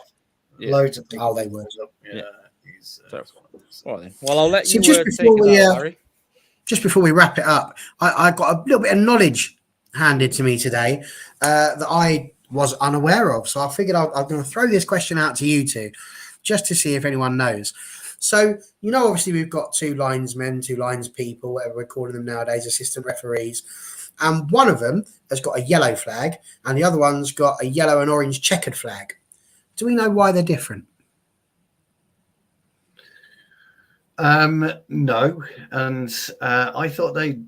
Yeah. Loads of people. Oh, they would. Yeah. So, all right then. Well, I'll let So you just take before it we, out, Larry. Just before we wrap it up, I got a little bit of knowledge handed to me today that I was unaware of. So I figured I'm going to throw this question out to you two just to see if anyone knows. So, obviously we've got 2 linesmen, 2 linespeople, whatever we're calling them nowadays, assistant referees. And one of them has got a yellow flag and the other one's got a yellow and orange checkered flag. Do we know why they're different? No, and I thought they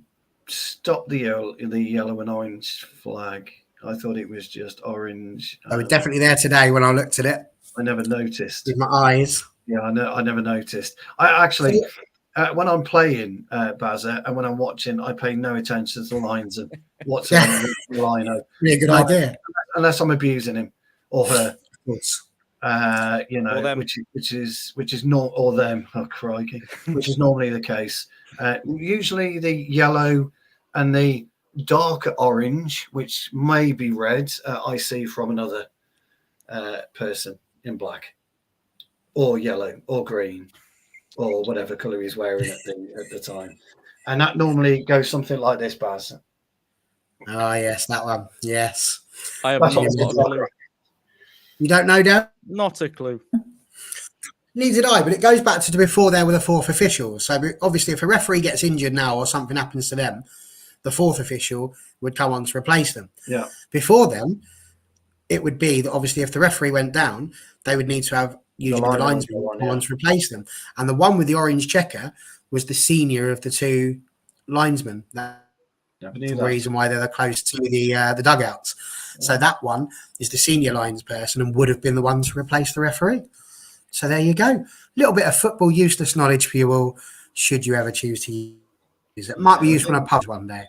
stopped the yellow and orange flag. I thought it was just orange. They were definitely there today when I looked at it I never noticed. with my eyes. Yeah, I never noticed. I actually, when I'm playing Bazza and when I'm watching, I pay no attention to the lines and what's on the lino. Really good idea. Unless I'm abusing him or her. Of course. Or them. which is not, or them, oh crikey, which is normally the case. Usually the yellow and the darker orange, which may be red, I see from another person in black or yellow or green or whatever colour he's wearing at the time, and that normally goes something like this, Baz. Oh yes, that one. Yes. I have That's not what got a clue. You don't know, Dan? Not a clue. Neither did I, but it goes back to before there were the 4th official. So obviously if a referee gets injured now or something happens to them, the 4th official would come on to replace them. Yeah. Before then, it would be that obviously if the referee went down, they would need to have usually the linesman come on to replace them. And the one with the orange checker was the senior of the 2 linesmen. That's the reason why they're close to the dugouts. So that one is the senior lines person and would have been the one to replace the referee. So there you go. A little bit of football useless knowledge for you all, should you ever choose to use it. Might be useful in a pub one day.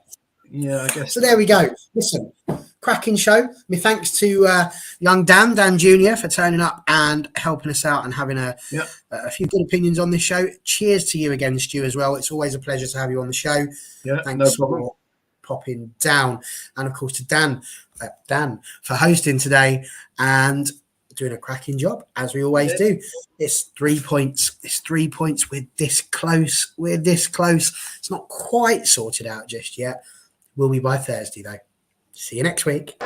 Yeah, I guess. So there we go. Listen, cracking show. My thanks to young Dan Jr. for turning up and helping us out and having a few good opinions on this show. Cheers to you again, Stu, as well. It's always a pleasure to have you on the show. Yeah, thanks no problem. for popping down. And of course to Dan for hosting today and doing a cracking job, as we always do. It's 3 points. It's 3 points. We're this close. It's not quite sorted out just yet. Will be by Thursday, though. See you next week.